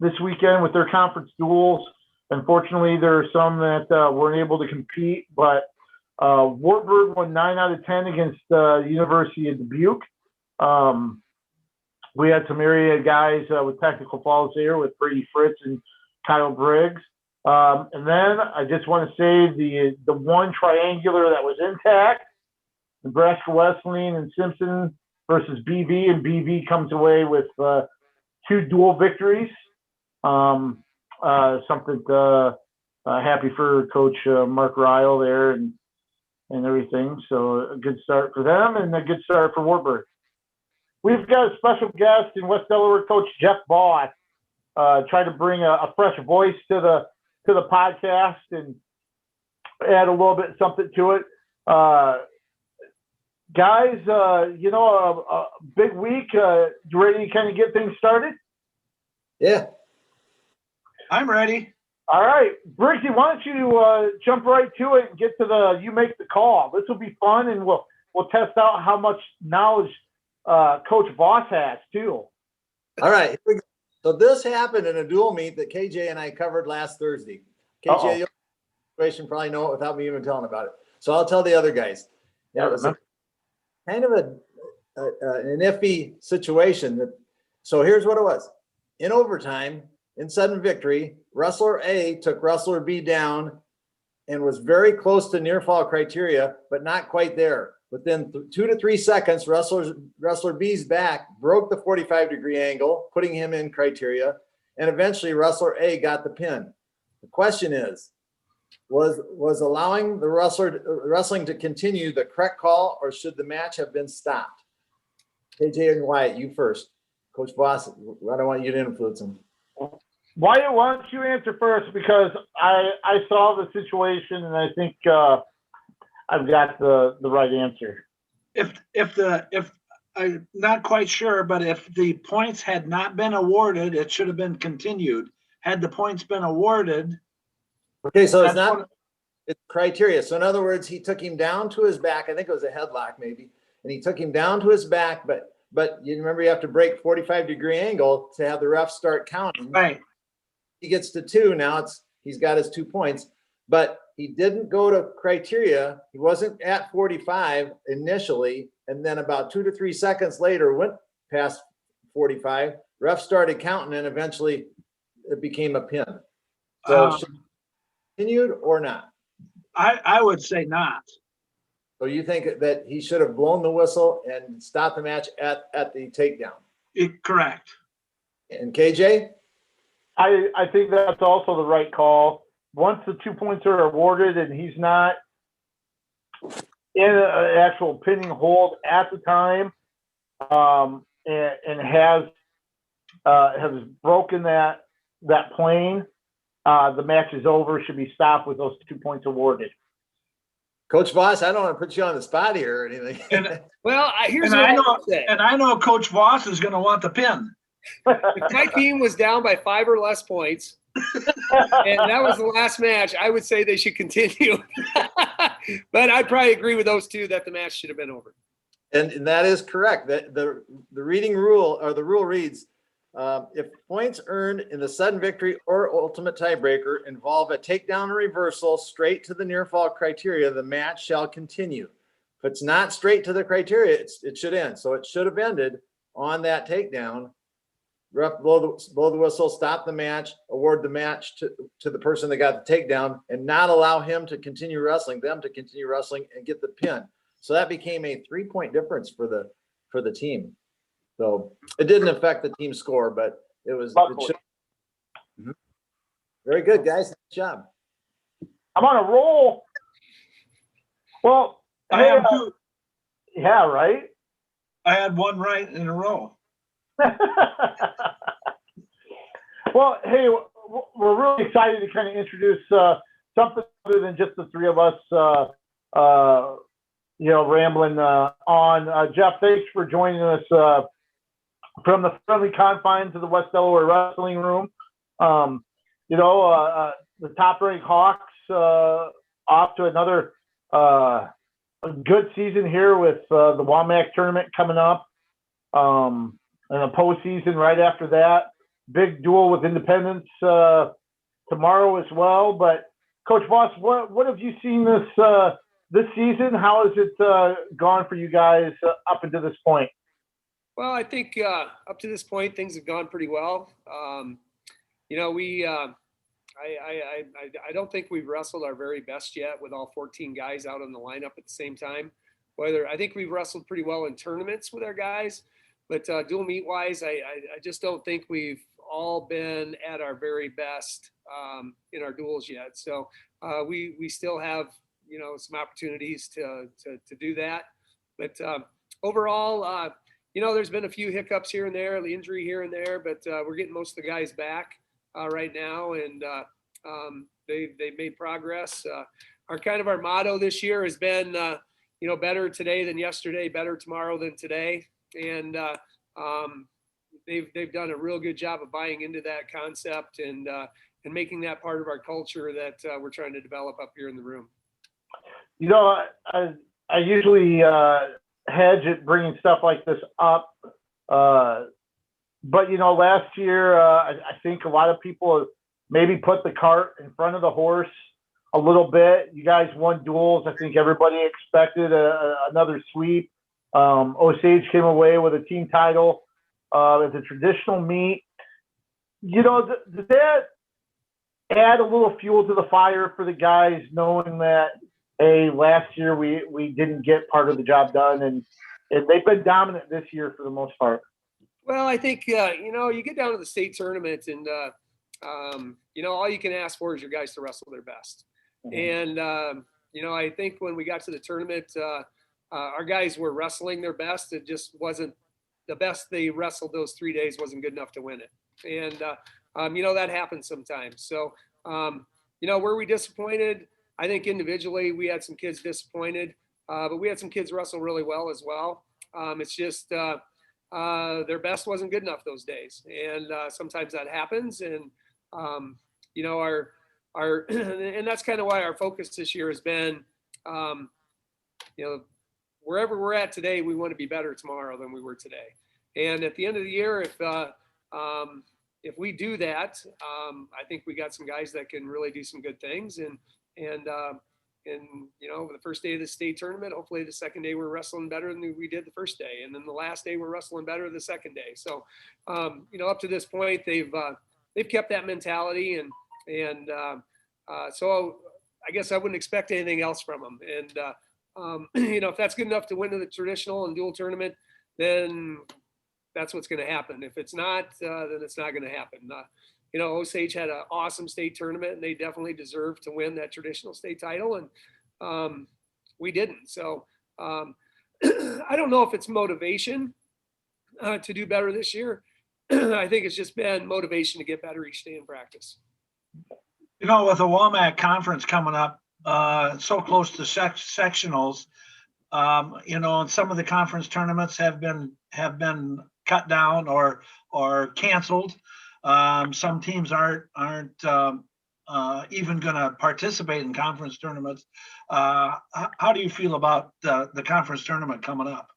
this weekend with their conference duels. Unfortunately, there are some that weren't able to compete, but Wartburg won 9 out of 10 against the University of Dubuque. We had some area guys with technical fouls there with Brady Fritz and Kyle Briggs. And then I just want to say the one triangular that was intact, Nebraska Wesleyan and Simpson versus BV, and BV comes away with 2 dual victories. Something happy for Coach Mark Ryle there and everything. So a good start for them and a good start for Wartburg. We've got a special guest in West Delaware, Coach Jeff Boss, try to bring a fresh voice to the podcast and add a little bit something to it. Guys, a big week. You ready to kind of get things started? Yeah. I'm ready. All right, Brixie, why don't you jump right to it and get to the you make the call. This will be fun, and we'll test out how much knowledge Coach Voss has too. All right. Here we go. So this happened in a dual meet that KJ and I covered last Thursday. KJ, you probably know it without me even telling about it. So I'll tell the other guys. Yeah, it was kind of an iffy situation. So here's what it was. In overtime, in sudden victory, wrestler A took wrestler B down and was very close to near fall criteria, but not quite there. Within 2 to 3 seconds, wrestler B's back broke the 45-degree angle, putting him in criteria, and eventually wrestler A got the pin. The question is, was allowing the wrestling to continue the correct call, or should the match have been stopped? KJ and Wyatt, you first. Coach Voss, I don't want you to influence him. Wyatt, why don't you answer first, because I saw the situation and I think I've got the right answer. If I'm not quite sure, but if the points had not been awarded, it should have been continued. Had the points been awarded. Okay, so it's criteria. So in other words, he took him down to his back. I think it was a headlock maybe. And he took him down to his back, but you remember you have to break 45-degree angle to have the ref start counting. Right. He gets to 2. Now he's got his 2 points, but he didn't go to criteria. He wasn't at 45 initially. And then about 2 to 3 seconds later, went past 45. Ref started counting and eventually it became a pin. So should it continued or not? I would say not. So you think that he should have blown the whistle and stopped the match at the takedown? Correct. And KJ? I think that's also the right call. Once the 2 points are awarded and he's not in an actual pinning hold at the time, and has broken that plane, the match is over. Should be stopped with those 2 points awarded. Coach Voss, I don't want to put you on the spot here or anything. Well, here's what I would say. And I know Coach Voss is going to want the pin. If my team was down by 5 or less points, and that was the last match, I would say they should continue. But I'd probably agree with those two that the match should have been over. And that is correct. The reading rule, or the rule reads, if points earned in the sudden victory or ultimate tiebreaker involve a takedown or reversal straight to the near fall criteria, the match shall continue. If it's not straight to the criteria, it should end. So it should have ended on that takedown. Ref blow the whistle, stop the match, award the match to the person that got the takedown, and not allow them to continue wrestling and get the pin. So that became a 3-point difference for the team. So it didn't affect the team score, but it should. Very good, guys. Good job. I'm on a roll. Well, I am too. Yeah, right. I had one right in a row. Well, hey, we're really excited to kind of introduce something other than just the three of us, rambling on. Jeff, thanks for joining us from the friendly confines of the West Delaware Wrestling Room. The top-ranked Hawks off to another good season here with the WAMAC tournament coming up, and a postseason right after that. Big duel with Independence tomorrow as well. But Coach Voss, what have you seen this season? How has it gone for you guys up until this point? Well, I think up to this point, things have gone pretty well. I don't think we've wrestled our very best yet with all 14 guys out on the lineup at the same time. I think we've wrestled pretty well in tournaments with our guys, but dual meet wise, I just don't think we've all been at our very best in our duels yet. So we still have some opportunities to do that. But overall, there's been a few hiccups here and there, the injury here and there, but we're getting most of the guys back right now, and they've made progress. Our motto this year has been better today than yesterday, better tomorrow than today, and they've done a real good job of buying into that concept, and making that part of our culture that we're trying to develop up here in the room. You know, I usually hedge at bringing stuff like this up. But, you know, last year, I think a lot of people maybe put the cart in front of the horse a little bit. You guys won duels. I think everybody expected another sweep. Osage came away with a team title. It's a traditional meet. You know, did that add a little fuel to the fire for the guys, knowing that, hey, last year we didn't get part of the job done, and they've been dominant this year for the most part? Well, I think, you know, you get down to the state tournament and, you know, all you can ask for is your guys to wrestle their best. And, you know, I think when we got to the tournament, our guys were wrestling their best. It just wasn't the best they wrestled those 3 days wasn't good enough to win it. And, you know, that happens sometimes. So, you know, were we disappointed? I think individually we had some kids disappointed, but we had some kids wrestle really well as well. It's just their best wasn't good enough those days. And sometimes that happens. And, you know, our and that's kind of why our focus this year has been, you know, wherever we're at today, we want to be better tomorrow than we were today. And at the end of the year, if we do that, I think we got some guys that can really do some good things. And you know, the first day of the state tournament, hopefully the second day we're wrestling better than we did the first day. And then the last day we're wrestling better the second day. So, you know, up to this point, they've kept that mentality. And so I guess I wouldn't expect anything else from them. And, you know, if that's good enough to win the traditional and dual tournament, then that's what's going to happen. If it's not, then it's not going to happen. You know, Osage had an awesome state tournament, and they definitely deserved to win that traditional state title, and we didn't. So I don't know if it's motivation to do better this year. I think it's just been motivation to get better each day in practice. You know, with the WOMAC conference coming up, so close to sectionals, you know, and some of the conference tournaments have been cut down or canceled. Some teams aren't even going to participate in conference tournaments. How do you feel about the conference tournament coming up?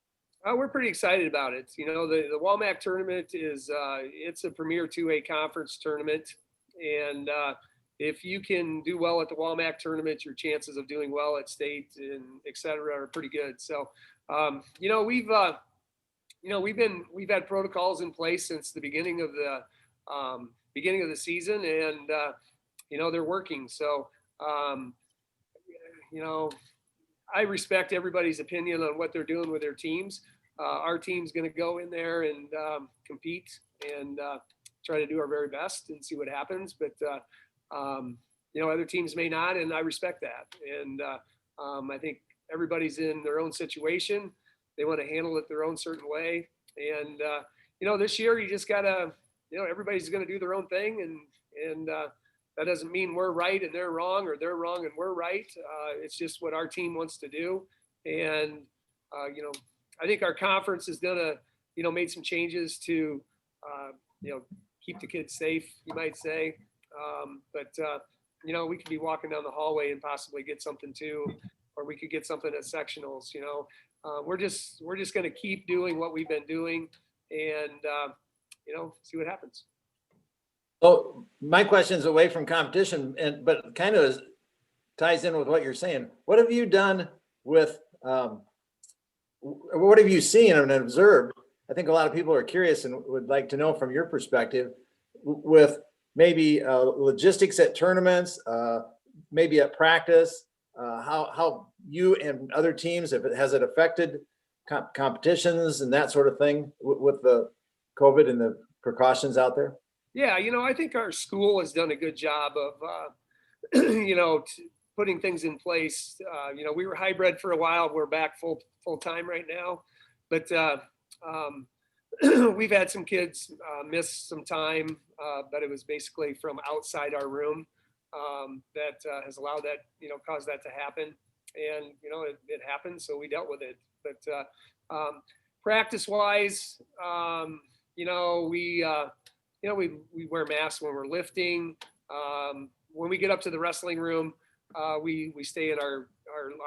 We're pretty excited about it. You know, the WOMAC tournament is it's a premier 2A conference tournament, and if you can do well at the WOMAC tournament, your chances of doing well at state and et cetera are pretty good. So, you know, we've had protocols in place since the beginning of the season, and you know, they're working. So, you know, I respect everybody's opinion on what they're doing with their teams. Our team's going to go in there and compete and try to do our very best and see what happens. But you know, other teams may not, and I respect that. And I think everybody's in their own situation. They want to handle it their own certain way. And you know, this year you just gotta, you know, everybody's going to do their own thing, and that doesn't mean we're right and they're wrong, or they're wrong and we're right. It's just what our team wants to do. And you know, I think our conference has done made some changes to you know, keep the kids safe, you might say. But you know, we could be walking down the hallway and possibly get something too, or we could get something at sectionals. You know, we're just going to keep doing what we've been doing, and you know, see what happens. Oh, my question is away from competition, but kind of ties in with what you're saying. What have you done with? What have you seen and observed? I think a lot of people are curious and would like to know from your perspective with maybe logistics at tournaments, maybe at practice, how you and other teams, has it affected competitions and that sort of thing with the COVID and the precautions out there? Yeah, you know, I think our school has done a good job of, you know, putting things in place. You know, we were hybrid for a while. We're back full time right now, but we've had some kids miss some time, but it was basically from outside our room that has allowed that, you know, caused that to happen. And, you know, it happened, so we dealt with it. But practice wise, you know, we wear masks when we're lifting. When we get up to the wrestling room, we stay in our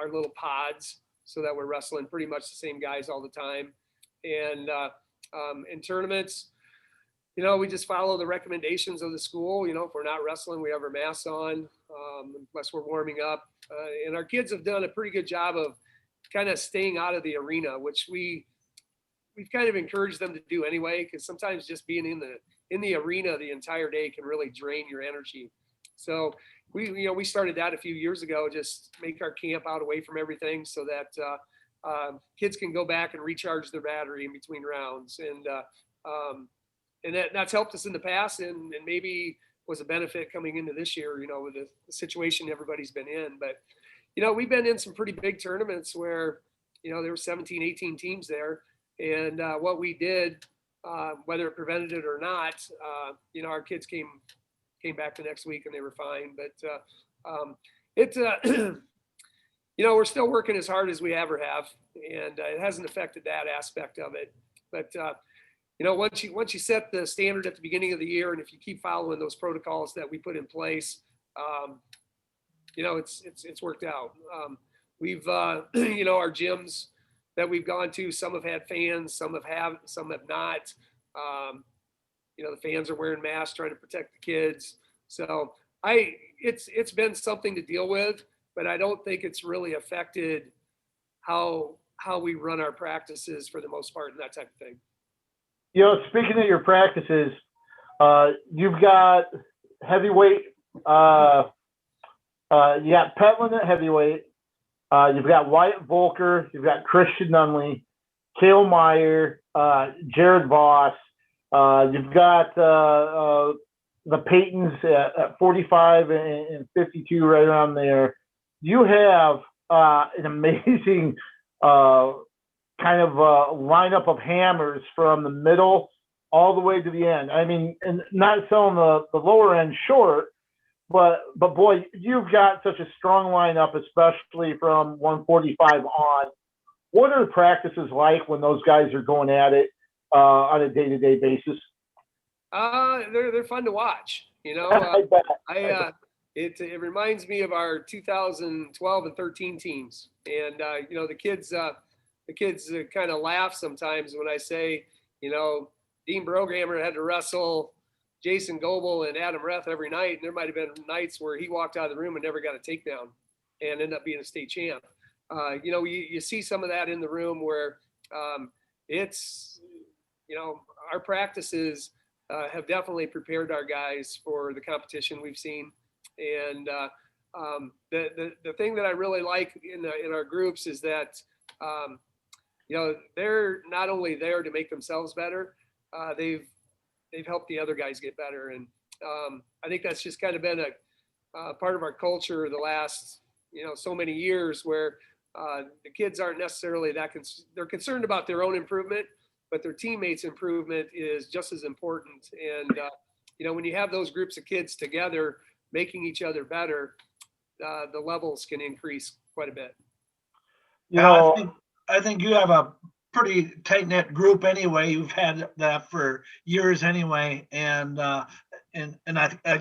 little pods so that we're wrestling pretty much the same guys all the time. And in tournaments, we just follow the recommendations of the school. If we're not wrestling, we have our masks on, unless we're warming up. And our kids have done a pretty good job of kind of staying out of the arena, which we've kind of encouraged them to do anyway, because sometimes just being in the arena the entire day can really drain your energy. So we started that a few years ago, just make our camp out away from everything so that kids can go back and recharge their battery in between rounds. And that's helped us in the past, and maybe was a benefit coming into this year, with the situation everybody's been in. But, we've been in some pretty big tournaments where, there were 17, 18 teams there. And what we did, whether it prevented it or not, our kids came back the next week and they were fine. But we're still working as hard as we ever have, and it hasn't affected that aspect of it. But once you set the standard at the beginning of the year, and if you keep following those protocols that we put in place, it's worked out. We've our gyms that we've gone to, some have had fans, some have not. The fans are wearing masks, trying to protect the kids. So it's been something to deal with, but I don't think it's really affected how we run our practices for the most part and that type of thing. Speaking of your practices, you've got heavyweight. You got Petland at heavyweight. You've got Wyatt Volker. You've got Christian Nunley, Cale Meyer, Jared Voss. You've got the Paytons at 45 and 52, right around there. You have an amazing kind of lineup of hammers from the middle all the way to the end. I mean, and not selling the lower end short, but boy, you've got such a strong lineup, especially from 145 on. What are the practices like when those guys are going at it on a day-to-day basis? They're fun to watch. I bet. It reminds me of our 2012 and 13 teams, and the kids kind of laugh sometimes when I say, Dean Brogammer had to wrestle Jason Goebel and Adam Reth every night, and there might have been nights where he walked out of the room and never got a takedown and ended up being a state champ. You see some of that in the room where it's, our practices have definitely prepared our guys for the competition we've seen. And the thing that I really like in our groups is that, they're not only there to make themselves better, they've helped the other guys get better. And I think that's just kind of been a part of our culture the last, so many years, where the kids aren't necessarily they're concerned about their own improvement, but their teammates' improvement is just as important. And, when you have those groups of kids together making each other better, the levels can increase quite a bit. I think you have a pretty tight-knit group anyway. You've had that for years anyway. And I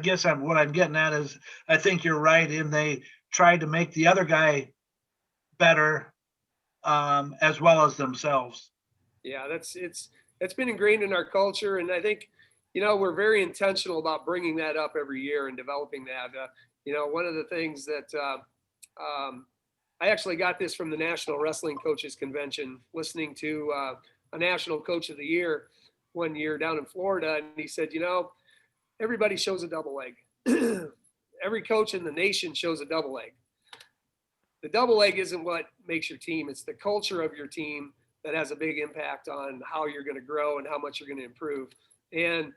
guess what I'm getting at is, I think you're right in they tried to make the other guy better as well as themselves. Yeah, it's been ingrained in our culture. And I think, we're very intentional about bringing that up every year and developing that. One of the things that I actually got this from the National Wrestling Coaches Convention, listening to a National Coach of the Year one year down in Florida. And he said, everybody shows a double leg. Every coach in the nation shows a double leg. The double leg isn't what makes your team. It's the culture of your team that has a big impact on how you're going to grow and how much you're going to improve. And,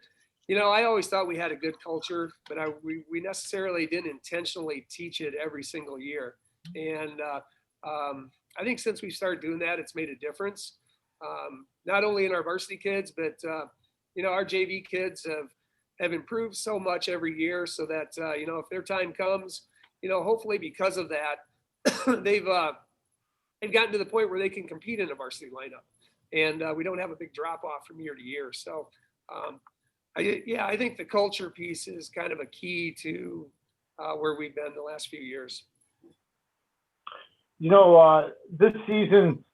I always thought we had a good culture, but we necessarily didn't intentionally teach it every single year. And I think since we started doing that, it's made a difference, not only in our varsity kids, but, our JV kids have improved so much every year, so that, if their time comes, hopefully because of that, they've gotten to the point where they can compete in a varsity lineup, and we don't have a big drop off from year to year. So I think the culture piece is kind of a key to where we've been the last few years. This season,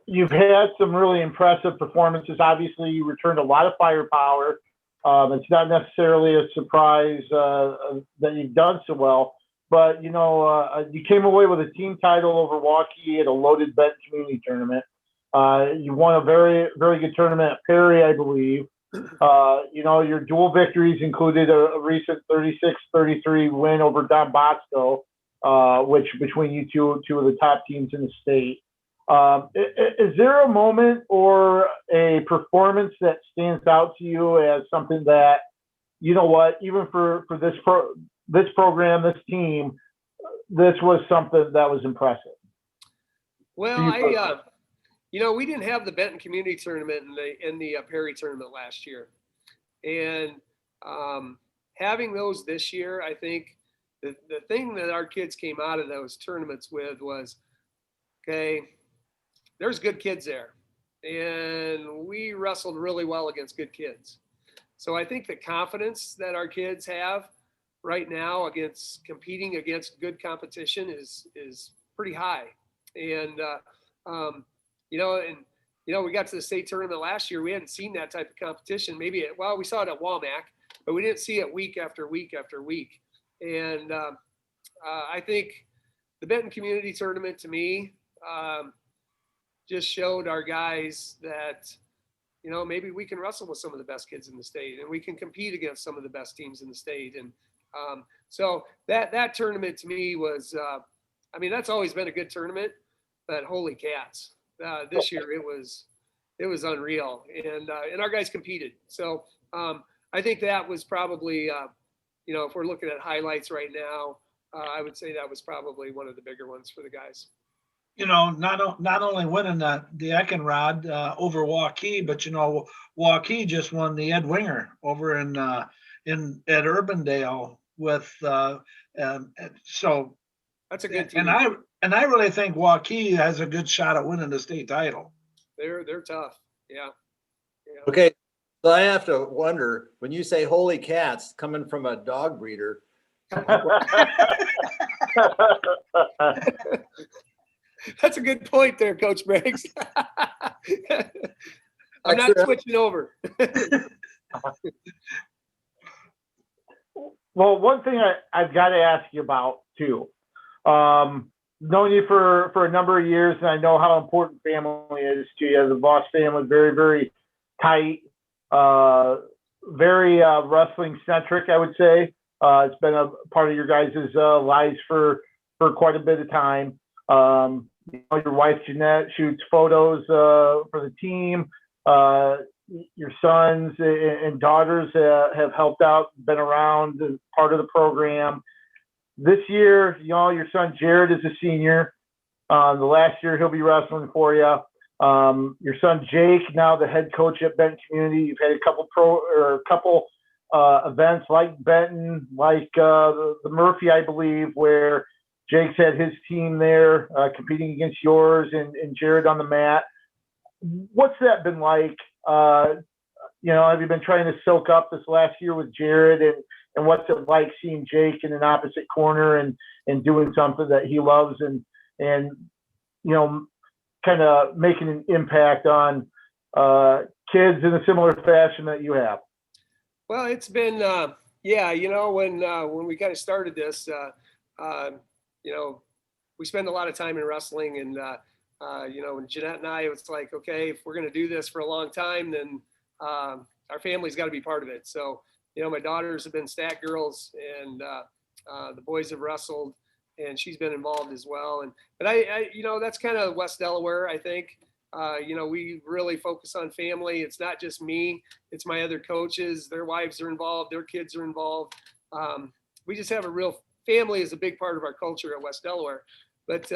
you've had some really impressive performances. Obviously, you returned a lot of firepower. It's not necessarily a surprise that you've done so well, but you came away with a team title over Waukee at a loaded Benton Community Tournament. You won a very, very good tournament at Perry, I believe. Your dual victories included a recent 36-33 win over Don Bosco, which between you two of the top teams in the state. Is there a moment or a performance that stands out to you as something that, even for this program, this team, this was something that was impressive? Well, we didn't have the Benton Community Tournament in the Perry tournament last year, and having those this year, I think the thing that our kids came out of those tournaments with was, okay, there's good kids there, and we wrestled really well against good kids. So I think the confidence that our kids have right now against competing against good competition is pretty high. And we got to the state tournament last year. We hadn't seen that type of competition. We saw it at Walmack, but we didn't see it week after week after week. And I think the Benton Community Tournament, to me, just showed our guys that, maybe we can wrestle with some of the best kids in the state, and we can compete against some of the best teams in the state. And so that tournament to me was, that's always been a good tournament, but holy cats, this year it was unreal, and our guys competed. So I think that was probably, if we're looking at highlights right now, I would say that was probably one of the bigger ones for the guys. Not only winning the Eckenrod over Waukee, but Waukee just won the Ed Winger over at Urbandale with so that's a good team. And I really think Waukee has a good shot at winning the state title. They're tough. Yeah. Okay. So I have to wonder, when you say holy cats coming from a dog breeder. That's a good point there, Coach Briggs. I'm not switching over. Well, one thing I've got to ask you about too. Known you for a number of years, and I know how important family is to you. The Voss family, very, very tight, very wrestling centric, I would say. It's been a part of your guys' lives for quite a bit of time. Your wife Jeanette shoots photos for the team. Your sons and daughters have helped out, been around, and part of the program. This year, your son Jared is a senior. The last year he'll be wrestling for you. Your son Jake, now the head coach at Benton Community. You've had a couple events like Benton, like the Murphy, I believe, where Jake's had his team there competing against yours and Jared on the mat. What's that been like? Have you been trying to soak up this last year with Jared, and what's it like seeing Jake in an opposite corner and doing something that he loves and kind of making an impact on kids in a similar fashion that you have? Well, it's been, when we kind of started this, we spend a lot of time in wrestling, and when Jeanette and I, it's like, okay, if we're going to do this for a long time, then our family's got to be part of it. So, my daughters have been stat girls, and the boys have wrestled, and she's been involved as well. But I that's kind of West Delaware, I think. We really focus on family. It's not just me, it's my other coaches. Their wives are involved, their kids are involved. We just have a real family is a big part of our culture at West Delaware. But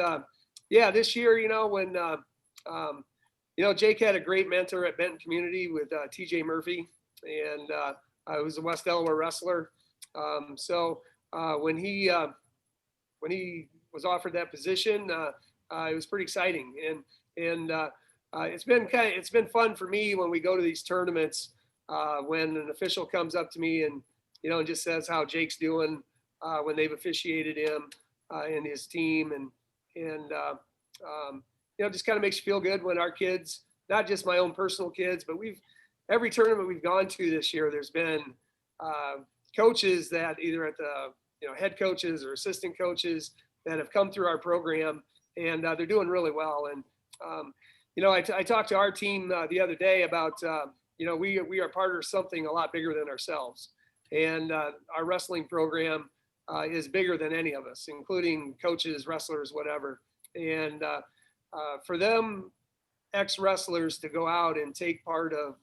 this year, when Jake had a great mentor at Benton Community with TJ Murphy, and I was a West Delaware wrestler. So when he was offered that position, it was pretty exciting, and it's been fun for me when we go to these tournaments. when an official comes up to me and, and just says how Jake's doing when they've officiated him and his team. And just kind of makes you feel good when our kids, not just my own personal kids, but every tournament we've gone to this year, there's been coaches that either at the, head coaches or assistant coaches that have come through our program, and they're doing really well. And, I talked to our team the other day about, we are part of something a lot bigger than ourselves. And our wrestling program is bigger than any of us, including coaches, wrestlers, whatever. And for them, ex-wrestlers to go out and take part of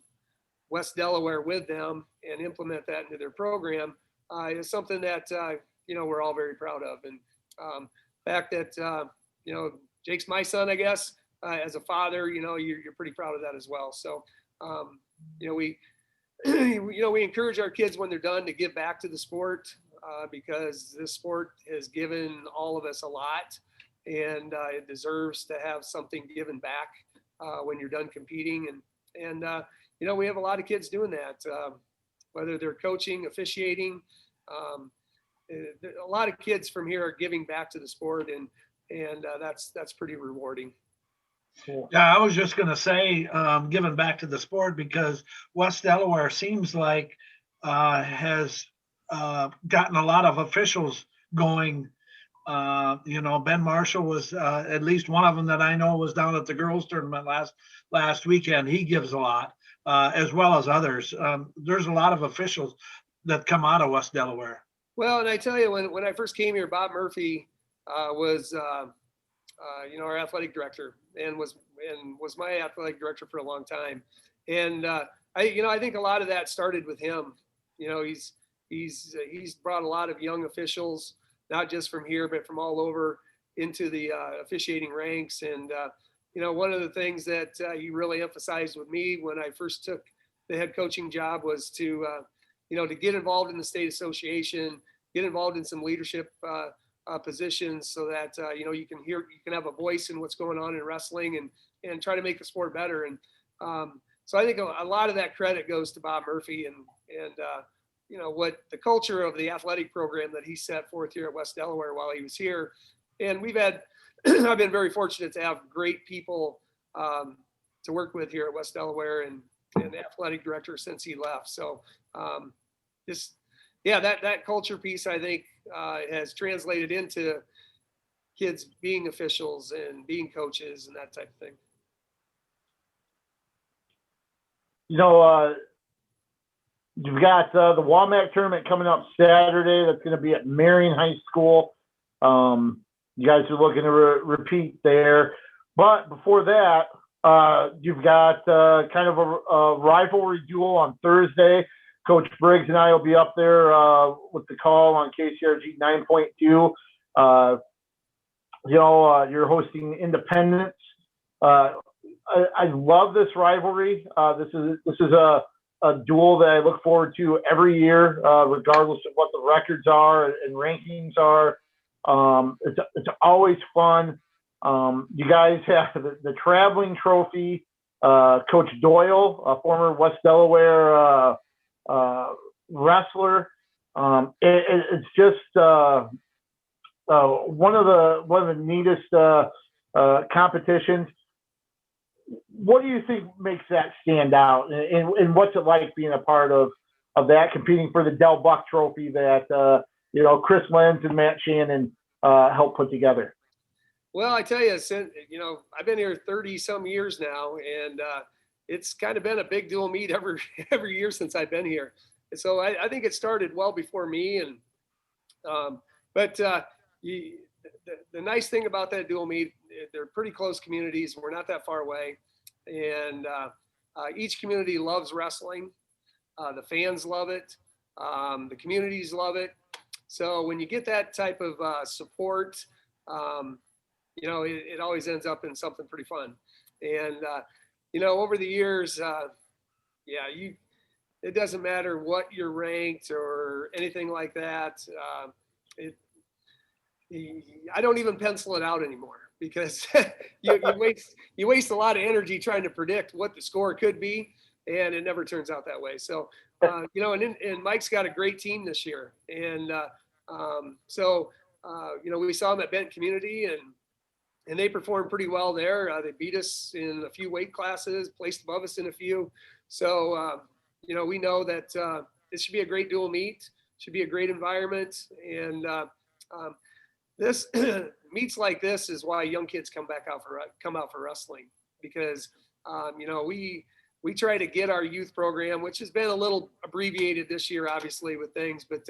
West Delaware with them and implement that into their program is something that, we're all very proud of. And fact that, Jake's my son, I guess, as a father, you're pretty proud of that as well. So, we encourage our kids when they're done to give back to the sport because this sport has given all of us a lot, and it deserves to have something given back when you're done competing. And we have a lot of kids doing that, whether they're coaching, officiating. A lot of kids from here are giving back to the sport, and that's pretty rewarding. Yeah, I was just going to say, giving back to the sport, because West Delaware seems like has gotten a lot of officials going. Ben Marshall was at least one of them that I know was down at the girls' tournament last weekend. He gives a lot, as well as others. There's a lot of officials that come out of West Delaware. Well, and I tell you, when I first came here, Bob Murphy was our athletic director, and was my athletic director for a long time. And I think a lot of that started with him. He's brought a lot of young officials, not just from here, but from all over, into the officiating ranks. And one of the things that he really emphasized with me when I first took the head coaching job was to get involved in the state association, get involved in some leadership positions, so that you can have a voice in what's going on in wrestling, and try to make the sport better. And so I think a lot of that credit goes to Bob Murphy and what the culture of the athletic program that he set forth here at West Delaware while he was here. And we've had I've been very fortunate to have great people to work with here at West Delaware, and the athletic director since he left. So that culture piece, I think, has translated into kids being officials and being coaches and that type of thing. You've got the WAMAC tournament coming up Saturday. That's going to be at Marion High School. You guys are looking to repeat there. But before that, you've got kind of a rivalry duel on Thursday. Coach Briggs and I will be up there with the call on KCRG 9.2. You're hosting Independence. I love this rivalry. This is a duel that I look forward to every year, regardless of what the records are and rankings are. It's always fun. You guys have the traveling trophy. Coach Doyle, a former West Delaware wrestler. It's just one of the neatest competitions. What do you think makes that stand out, and what's it like being a part of that, competing for the Del Buck Trophy that Chris Lenz and Matt Shannon helped put together? Well, I tell you, since I've been here 30 some years now, and it's kind of been a big dual meet every year since I've been here. And so I think it started well before me. And the nice thing about that dual meet, they're pretty close communities. We're not that far away, and each community loves wrestling. The fans love it. The communities love it. So when you get that type of support, it always ends up in something pretty fun. And over the years, it doesn't matter what you're ranked or anything like that. I don't even pencil it out anymore, because you waste a lot of energy trying to predict what the score could be. and it never turns out that way. So, you know, and Mike's got a great team this year. And you know, we saw them at Benton Community, and they performed pretty well there. They beat us in a few weight classes, placed above us in a few. So, you know, we know that this should be a great dual meet, should be a great environment. And this meets like this is why young kids come out for wrestling, because, you know, we try to get our youth program, which has been a little abbreviated this year, obviously, with things, but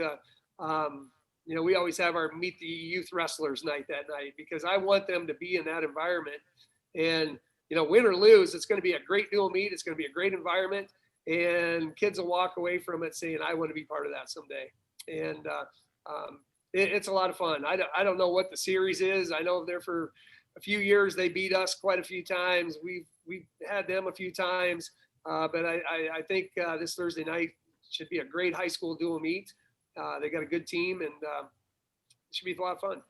you know, we always have our Meet the Youth Wrestlers night that night, because I want them to be in that environment. And, you know, win or lose, it's going to be a great dual meet. It's going to be a great environment, and kids will walk away from it saying, I want to be part of that someday. And it's a lot of fun. I don't know what the series is. I know there for a few years, they beat us quite a few times. We've had them a few times, but I think this Thursday night should be a great high school dual meet. They got a good team, and it should be a lot of fun.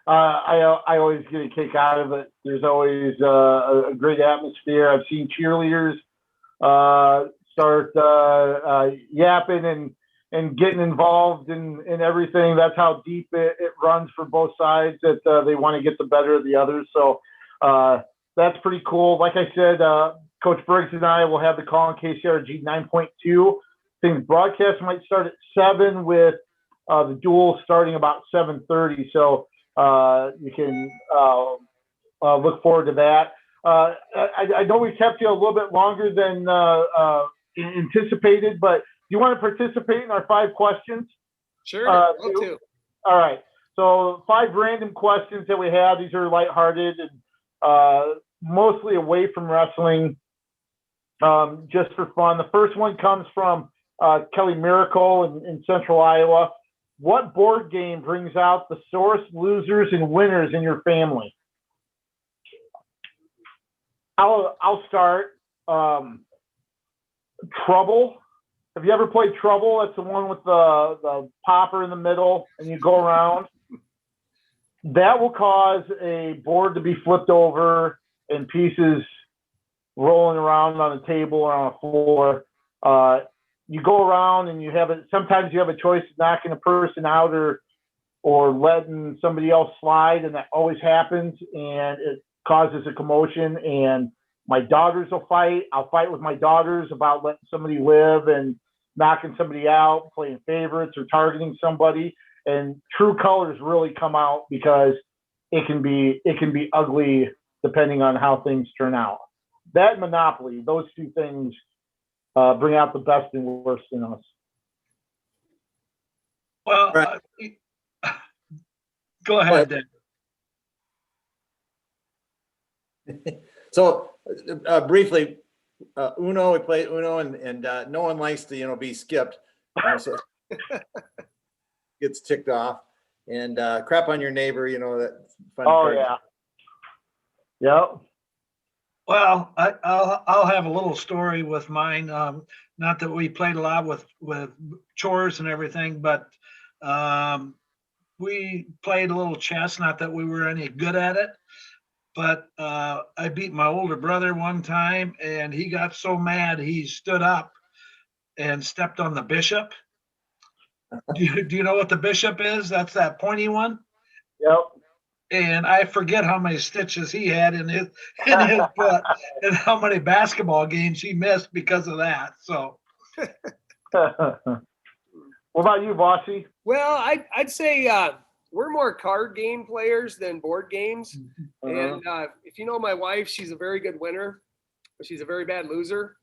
I always get a kick out of it. There's always a great atmosphere. I've seen cheerleaders start yapping and getting involved in everything. That's how deep it runs for both sides, that they want to get the better of the others. So that's pretty cool. Like I said, Coach Briggs and I will have the call on KCRG 9.2. I think broadcast might start at 7 with the duel starting about 7:30. So you can look forward to that. I know we kept you a little bit longer than anticipated, but do you want to participate in our 5 questions? Sure, love to. All right. So 5 random questions that we have. These are lighthearted and mostly away from wrestling, just for fun. The first one comes from Kelly Miracle in Central Iowa. What board game brings out the sorest losers and winners in your family? I'll start. Trouble. Have you ever played Trouble? That's the one with the popper in the middle, and you go around. That will cause a board to be flipped over and pieces rolling around on a table or on a floor. You go around and sometimes you have a choice of knocking a person out or letting somebody else slide, and that always happens, and it causes a commotion. And my daughters will fight. I'll fight with my daughters about letting somebody live and knocking somebody out, playing favorites or targeting somebody. And true colors really come out, because it can be ugly depending on how things turn out. That and Monopoly, those 2 things bring out the best and worst in us. Well, go ahead, Dan. So briefly, Uno, we played Uno, and no one likes to, be skipped. So gets ticked off, and crap on your neighbor, that fun card. Yeah. Yep. Well, I'll have a little story with mine. Not that we played a lot with chores and everything, but we played a little chess. Not that we were any good at it, but I beat my older brother one time, and he got so mad he stood up and stepped on the bishop. Do you know what the bishop is? That's that pointy one. Yep. And I forget how many stitches he had in his foot, and how many basketball games he missed because of that. So, what about you, Bossy? Well, I'd say we're more card game players than board games. And if you know my wife, she's a very good winner, but she's a very bad loser.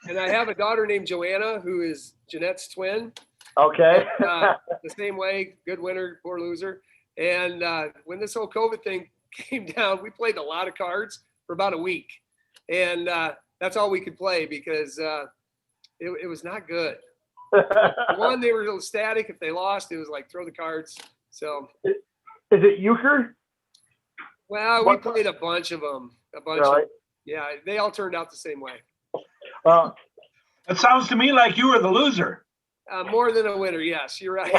And I have a daughter named Joanna, who is Jeanette's twin. Okay. The same way, good winner, poor loser. And when this whole COVID thing came down, we played a lot of cards for about a week. And that's all we could play, because it was not good. One, they were a little static. If they lost, it was like throw the cards. So is it euchre? Well, we played a bunch of them. Really? Yeah, they all turned out the same way. It sounds to me like you were the loser. More than a winner, yes, you're right.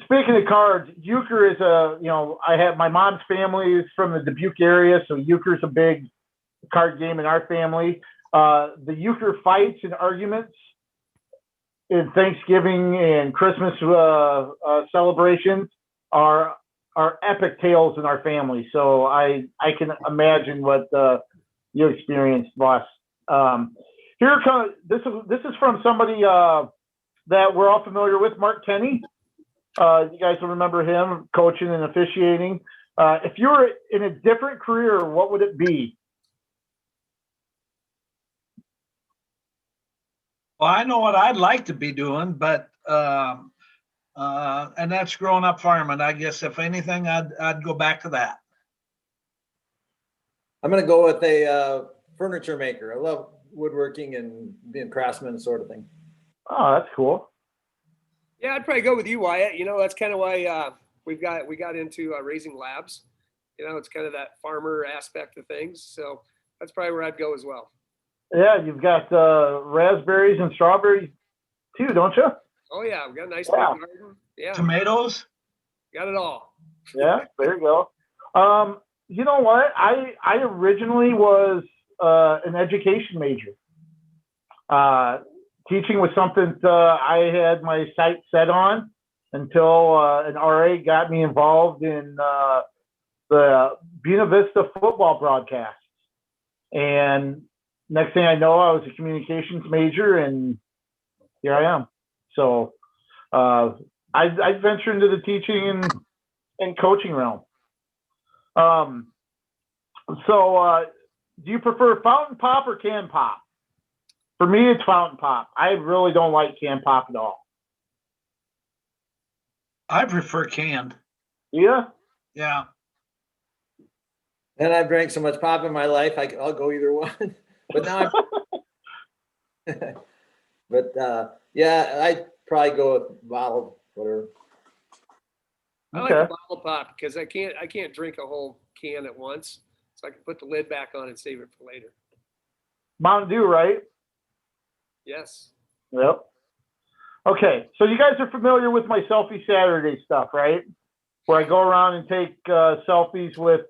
Speaking of cards, euchre is I have my mom's family is from the Dubuque area, so euchre is a big card game in our family. The euchre fights and arguments in Thanksgiving and Christmas celebrations are epic tales in our family. So I can imagine what you experienced, boss. This is from somebody that we're all familiar with, Mark Kenny. You guys will remember him coaching and officiating. If you were in a different career, what would it be? Well, I know what I'd like to be doing, but and that's growing up farming. I guess if anything, I'd go back to that. I'm gonna go with a furniture maker. I love woodworking and being craftsman sort of thing. Oh, that's cool. Yeah, I'd probably go with you, Wyatt. That's kind of why we got into raising labs. It's kind of that farmer aspect of things. So that's probably where I'd go as well. Yeah, you've got raspberries and strawberries too, don't you? Oh yeah, we've got a nice big garden. Yeah, Tomatoes. got it all. Yeah, there you go. You know what? I originally was an education major. Teaching was something I had my sights set on until an RA got me involved in the Buena Vista football broadcasts. And next thing I know, I was a communications major, and here I am. So I venture into the teaching and coaching realm. So do you prefer fountain pop or can pop? For me, it's fountain pop. I really don't like can pop at all. I prefer canned. Yeah. Yeah. And I've drank so much pop in my life, I'll go either one. But now yeah, I'd probably go with bottled, whatever. I like the bottle pop because I can't drink a whole can at once, so I can put the lid back on and save it for later. Mountain Dew, right? Yes. Yep. Okay, so you guys are familiar with my Selfie Saturday stuff, right? Where I go around and take selfies with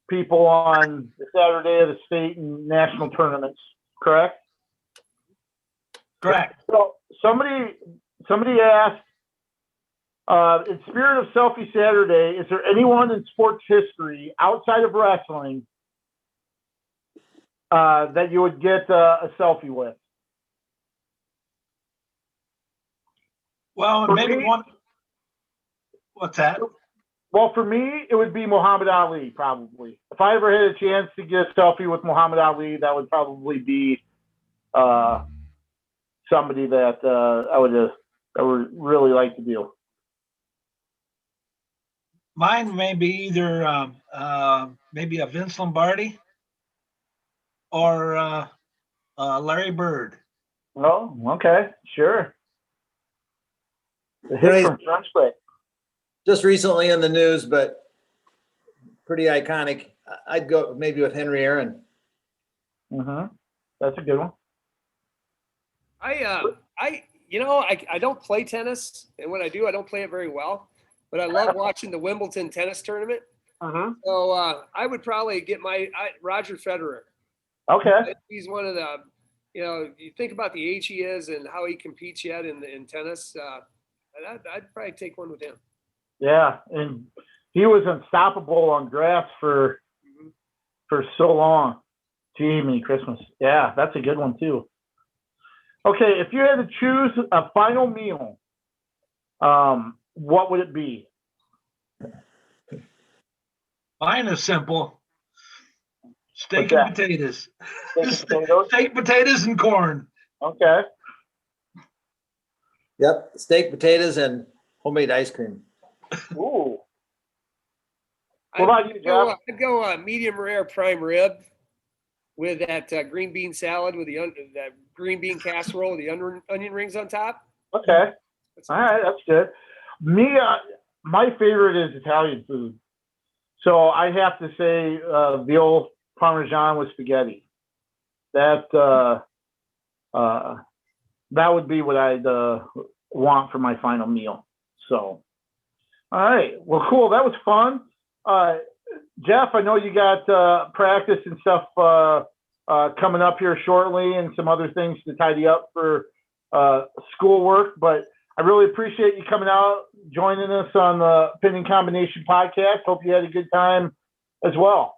people on the Saturday of the state and national tournaments, correct? Correct. So somebody asked, in spirit of Selfie Saturday, is there anyone in sports history outside of wrestling that you would get a selfie with? Well, For maybe me- one. What's that? Well, for me, it would be Muhammad Ali, probably. If I ever had a chance to get a selfie with Muhammad Ali, that would probably be somebody that I would really like to do. Mine may be either maybe a Vince Lombardi or Larry Bird. Oh, okay, sure. The hit Great. from French Lick. Just recently in the news, but pretty iconic. I'd go maybe with Henry Aaron. Mm-hmm. That's a good one. I don't play tennis, and when I do, I don't play it very well. But I love watching the Wimbledon tennis tournament. Mm-hmm. So I would probably get Roger Federer. Okay. He's one of the, you think about the age he is and how he competes yet in tennis. I'd probably take one with him. Yeah, and he was unstoppable on grass for so long. Gee, me Christmas. Yeah, that's a good one too. Okay, if you had to choose a final meal, what would it be? Mine is simple. Steak What's and that? potatoes. Steak and potatoes? Steak, potatoes, and corn. Okay. Yep, steak, potatoes, and homemade ice cream. Ooh. What about you, Jeff? I'd go medium rare prime rib with that green bean salad with that green bean casserole with the onion rings on top. Okay. All right, that's good. Me, my favorite is Italian food. So I have to say veal parmesan with spaghetti. That would be what I'd want for my final meal. So, all right. Well, cool. That was fun. Jeff, I know you got practice and stuff coming up here shortly, and some other things to tidy up for schoolwork. But I really appreciate you coming out, joining us on the Pinning Combination podcast. Hope you had a good time as well.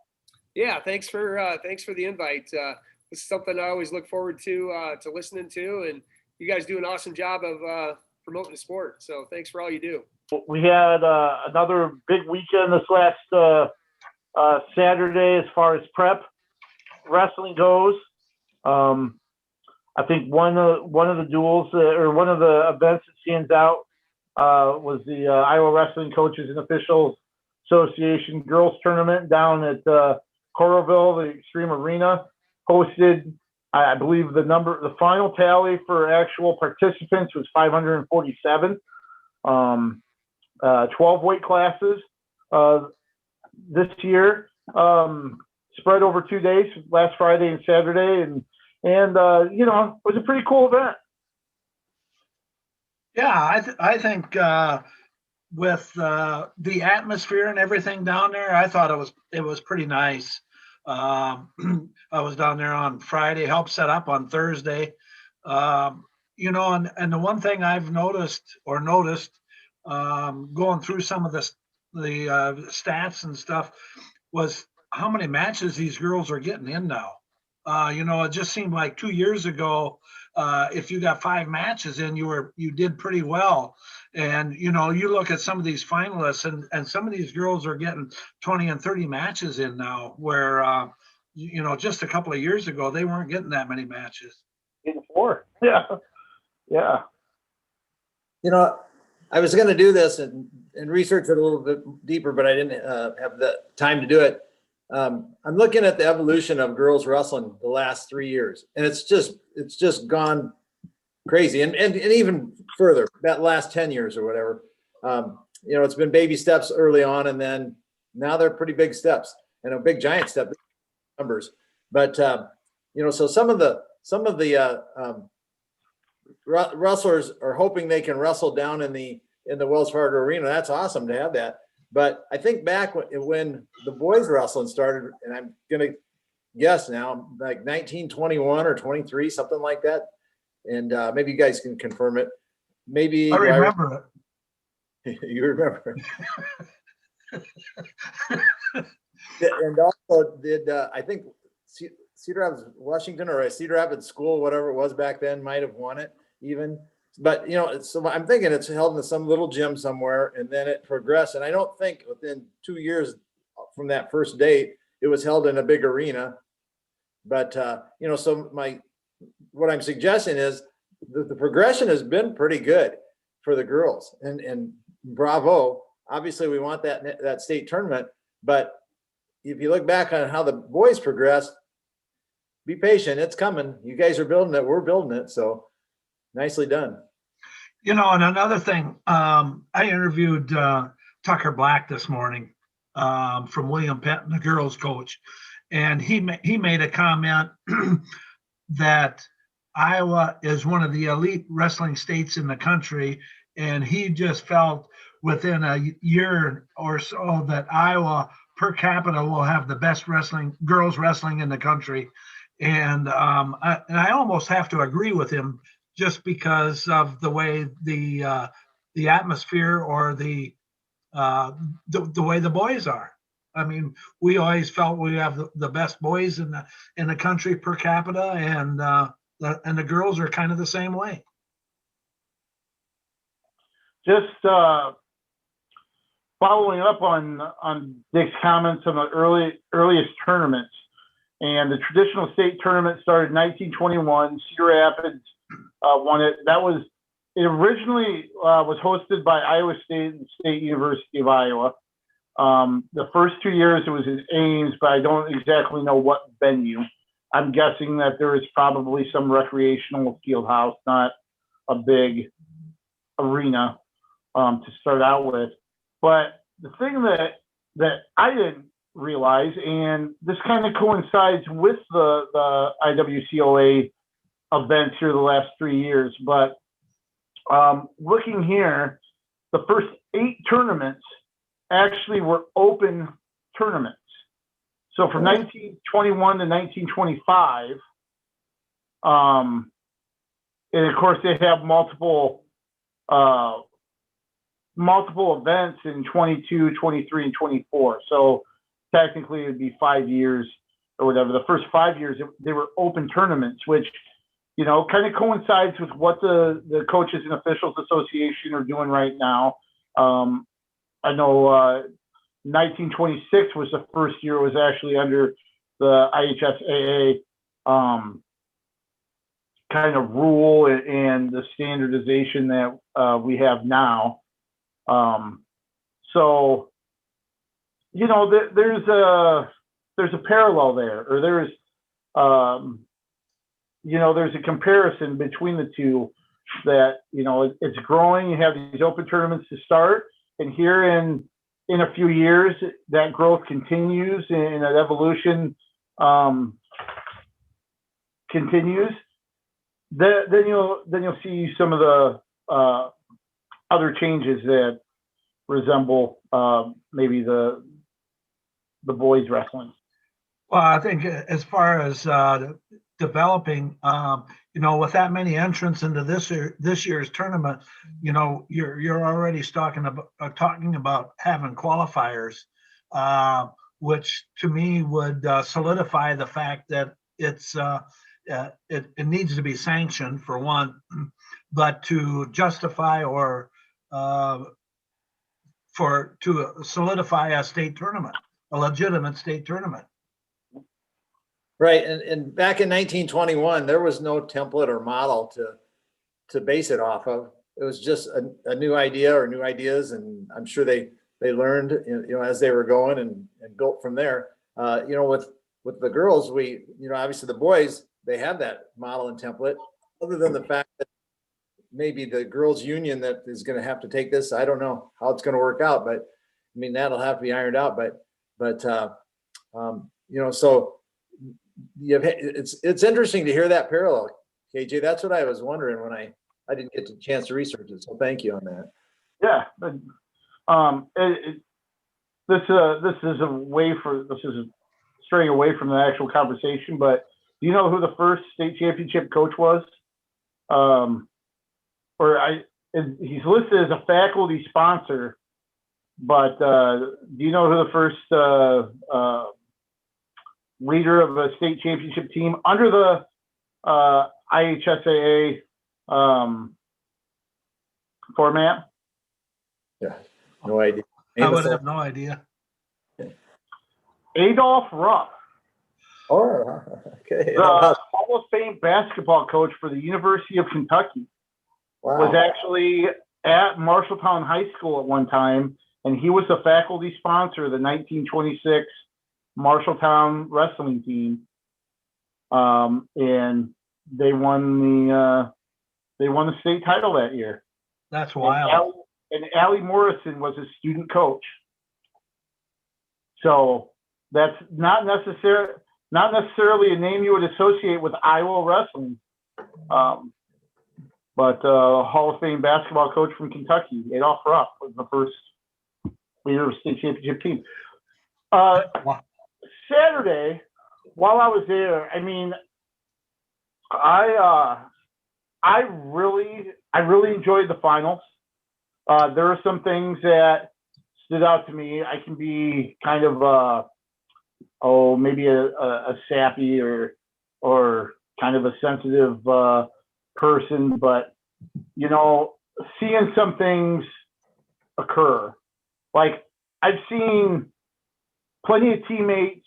Yeah, thanks for the invite. This is something I always look forward to listening to, and you guys do an awesome job of promoting the sport. So thanks for all you do. We had another big weekend this last Saturday as far as prep wrestling goes. I think one of the duels or one of the events that stands out was the Iowa Wrestling Coaches and Officials Association Girls Tournament down at Coralville, the Extreme Arena. Hosted, I believe the final tally for actual participants was 547. 12 weight classes this year, spread over 2 days, last Friday and Saturday, and you know, it was a pretty cool event. Yeah, I think with the atmosphere and everything down there, I thought it was pretty nice. I was down there on Friday, helped set up on Thursday. You know, and the one thing I've noticed going through some of the stats and stuff was how many matches these girls are getting in now. You know, it just seemed like 2 years ago, if you got 5 matches in, you did pretty well. And, you know, you look at some of these finalists and some of these girls are getting 20 and 30 matches in now, where, you know, just a couple of years ago, they weren't getting that many matches. Before. Yeah. Yeah. You know, I was going to do this and research it a little bit deeper, but I didn't have the time to do it. I'm looking at the evolution of girls wrestling the last 3 years, and it's just gone crazy, and even further, that last 10 years or whatever. You know, it's been baby steps early on, and then now they're pretty big steps and a big giant step numbers. But you know, so some of the wrestlers are hoping they can wrestle down in the Wells Fargo Arena. That's awesome to have that. But I think back when the boys wrestling started, and I'm going to guess now, like 1921 or 23, something like that. And maybe you guys can confirm it. Maybe I remember it. You remember it. And also did, I think Cedar Rapids, Washington, or Cedar Rapids School, whatever it was back then, might have won it even. But, you know, so I'm thinking it's held in some little gym somewhere, and then it progressed. And I don't think within 2 years from that first date, it was held in a big arena. But, you know, so what I'm suggesting is the progression has been pretty good for the girls, and bravo. Obviously, we want that state tournament. But if you look back on how the boys progressed, be patient. It's coming. You guys are building it. We're building it. So nicely done. You know, and another thing, I interviewed Tucker Black this morning from William Penn, the girls coach, and he made a comment that Iowa is one of the elite wrestling states in the country, and he just felt within a year or so that Iowa per capita will have the best girls wrestling in the country. And I almost have to agree with him, just because of the way the atmosphere or the way the boys are. I mean, we always felt we have the best boys in the country per capita, and the girls are kind of the same way. Just following up on Dick's comments on the earliest tournaments, and the traditional state tournament started in 1921. Cedar Rapids won it. It originally was hosted by Iowa State and State University of Iowa. The first 2 years it was in Ames, but I don't exactly know what venue. I'm guessing that there is probably some recreational field house, not a big arena to start out with. But the thing that I didn't realize, and this kind of coincides with the IWCOA events here the last 3 years, but looking here, the first 8 tournaments actually were open tournaments. So from 1921 to 1925, and of course they have multiple events in 22, 23, and 24. So technically it'd be 5 years or whatever. The first 5 years they were open tournaments, which kind of coincides with what the Coaches and Officials Association are doing right now. I know 1926 was the first year it was actually under the IHSAA kind of rule and the standardization that we have now. So, there's a parallel there, or there's a comparison between the two that, it's growing. You have these open tournaments to start, and here in a few years, that growth continues and that evolution continues. Then you'll see some of the other changes that resemble maybe the boys wrestling. Well, I think as far as developing, with that many entrants into this year's tournament, you're already talking about having qualifiers, which to me would solidify the fact that it needs to be sanctioned for one, but to justify or to solidify a state tournament, a legitimate state tournament. Right, and back in 1921, there was no template or model to base it off of. It was just a new idea or new ideas, and I'm sure they learned, as they were going and built from there. With the girls, obviously the boys, they have that model and template. Other than the fact that maybe the girls' union that is going to have to take this, I don't know how it's going to work out, but I mean that'll have to be ironed out. But so. It's interesting to hear that parallel, KJ. That's what I was wondering when I didn't get a chance to research it. So thank you on that. Yeah, this is straying away from the actual conversation. But do you know who the first state championship coach was? He's listed as a faculty sponsor, but do you know who the first leader of a state championship team under the IHSAA format? Yeah, no idea. I would have no idea. Adolph Rupp. Oh, okay. The Hall of Fame basketball coach for the University of Kentucky. Wow. Was actually at Marshalltown High School at one time, and he was the faculty sponsor of the 1926 Marshalltown wrestling team, and they won the state title that year. That's wild. And Allie Morrison was his student coach. So that's not necessarily a name you would associate with Iowa wrestling, but Hall of Fame basketball coach from Kentucky, Adolph Rupp, was the first leader of the state championship team. Saturday, while I was there, I mean, I really enjoyed the finals. There are some things that stood out to me. I can be kind of maybe a sappy or kind of a sensitive person, but seeing some things occur, like I've seen plenty of teammates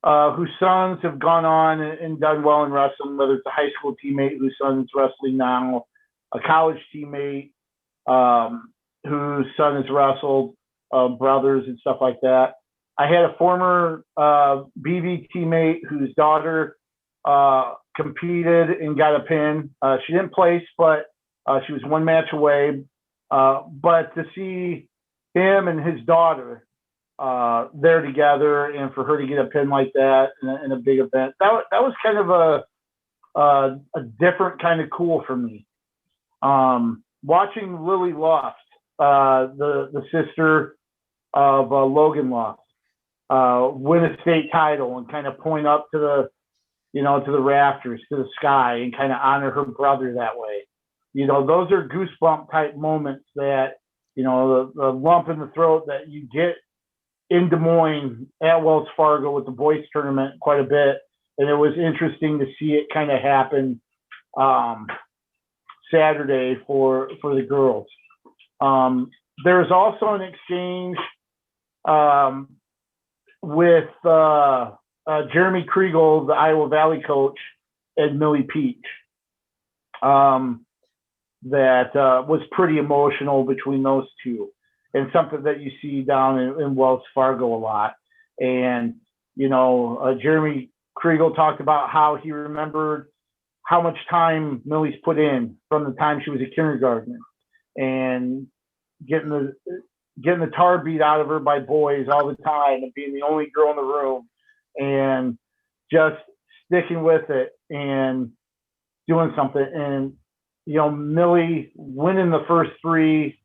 whose sons have gone on and done well in wrestling, whether it's a high school teammate whose son's wrestling now, a college teammate whose son has wrestled, brothers and stuff like that. I had a former BV teammate whose daughter competed and got a pin. She didn't place, but she was one match away. But to see him and his daughter there together, and for her to get a pin like that in a big event, that was kind of a different kind of cool for me. Watching Lily Luft, the sister of Logan Luft, win a state title and kind of point up to to the rafters, to the sky, and kind of honor her brother that way. Those are goosebump type moments that, the lump in the throat that you get in Des Moines at Wells Fargo with the boys tournament quite a bit. And it was interesting to see it kind of happen Saturday for the girls. There's also an exchange with Jeremy Kriegel, the Iowa Valley coach, and Millie Peach. That was pretty emotional between those two, and something that you see down in Wells Fargo a lot. And, Jeremy Kriegel talked about how he remembered how much time Millie's put in from the time she was a kindergartner, and getting the tar beat out of her by boys all the time and being the only girl in the room and just sticking with it and doing something. And, Millie winning the first three,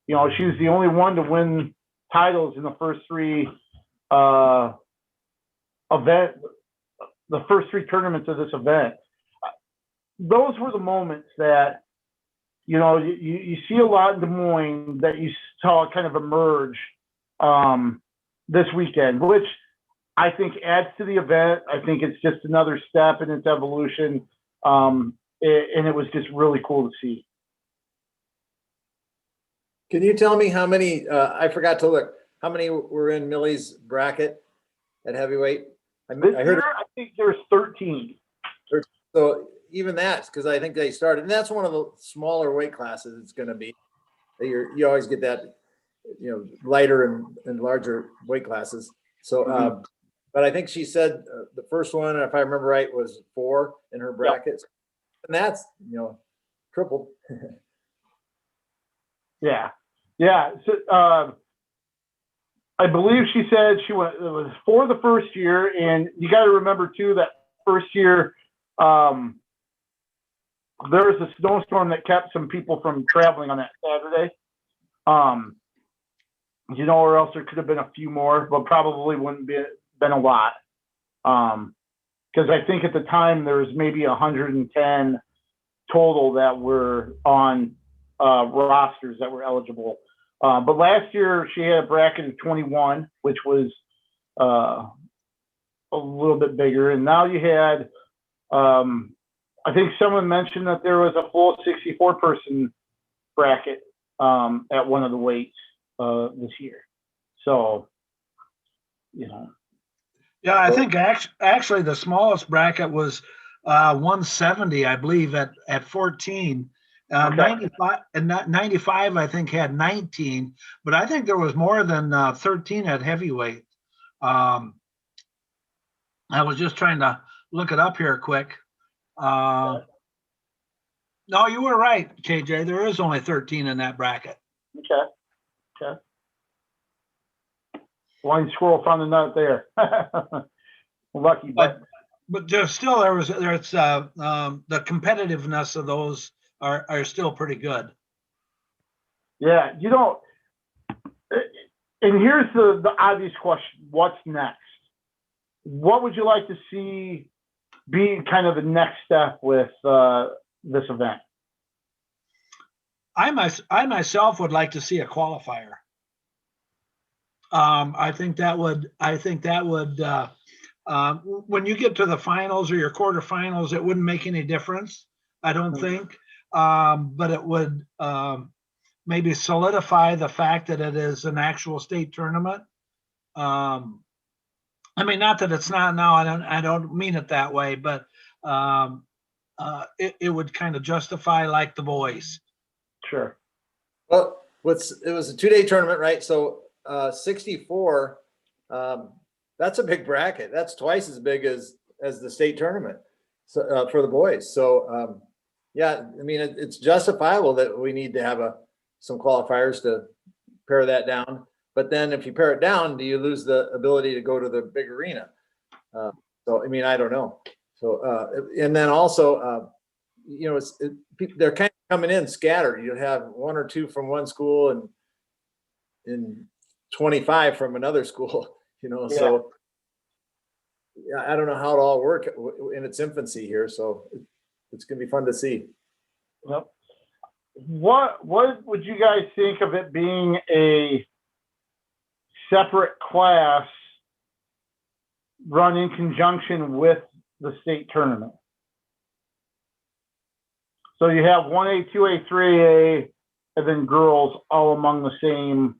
she was the only one to win titles in the first three the first three tournaments of this event. Those were the moments that, you see a lot in Des Moines that you saw kind of emerge this weekend, which I think adds to the event. I think it's just another step in its evolution. And it was just really cool to see. Can you tell me how many, I forgot to look, how many were in Millie's bracket at heavyweight? I think there's 13. So even that, because I think they started, and that's one of the smaller weight classes it's going to be. You always get that, lighter and larger weight classes. So, but I think she said the first one, if I remember right, was 4 in her bracket. Yep. And that's, tripled. Yeah. So, I believe she said it was 4 the first year. And you got to remember too, that first year, there was a snowstorm that kept some people from traveling on that Saturday. Or else there could have been a few more, but probably wouldn't been a lot. Because I think at the time there was maybe 110 total that were on rosters that were eligible. But last year she had a bracket of 21, which was a little bit bigger. And now you had, I think someone mentioned that there was a full 64-person bracket at one of the weights this year. So, Yeah, I think actually the smallest bracket was 170, I believe, at 14. Okay. 95 and 95, I think, had 19, but I think there was more than 13 at heavyweight. I was just trying to look it up here quick. No, you were right, KJ. There is only 13 in that bracket. Okay. Blind squirrel found a nut there. Lucky, but there's still there's the competitiveness of those are still pretty good. Yeah, and here's the obvious question: what's next? What would you like to see be kind of the next step with this event? I myself would like to see a qualifier. I think that would when you get to the finals or your quarterfinals, it wouldn't make any difference, I don't think. But it would maybe solidify the fact that it is an actual state tournament. I mean, not that it's not now. I don't mean it that way, but it would kind of justify like the boys. Sure. Well, it was a 2-day tournament, right? So 64, that's a big bracket. That's twice as big as the state tournament for the boys. So yeah, I mean, it's justifiable that we need to have some qualifiers to pare that down. But then if you pare it down, do you lose the ability to go to the big arena? So, I mean, I don't know. So, and then also, they're kind of coming in scattered. You'll have 1 or 2 from one school and 25 from another school. so. Yeah, I don't know how it all work in its infancy here, so it's gonna be fun to see. Yep. What would you guys think of it being a separate class run in conjunction with the state tournament? So you have 1A, 2A, 3A, and then girls all among the same.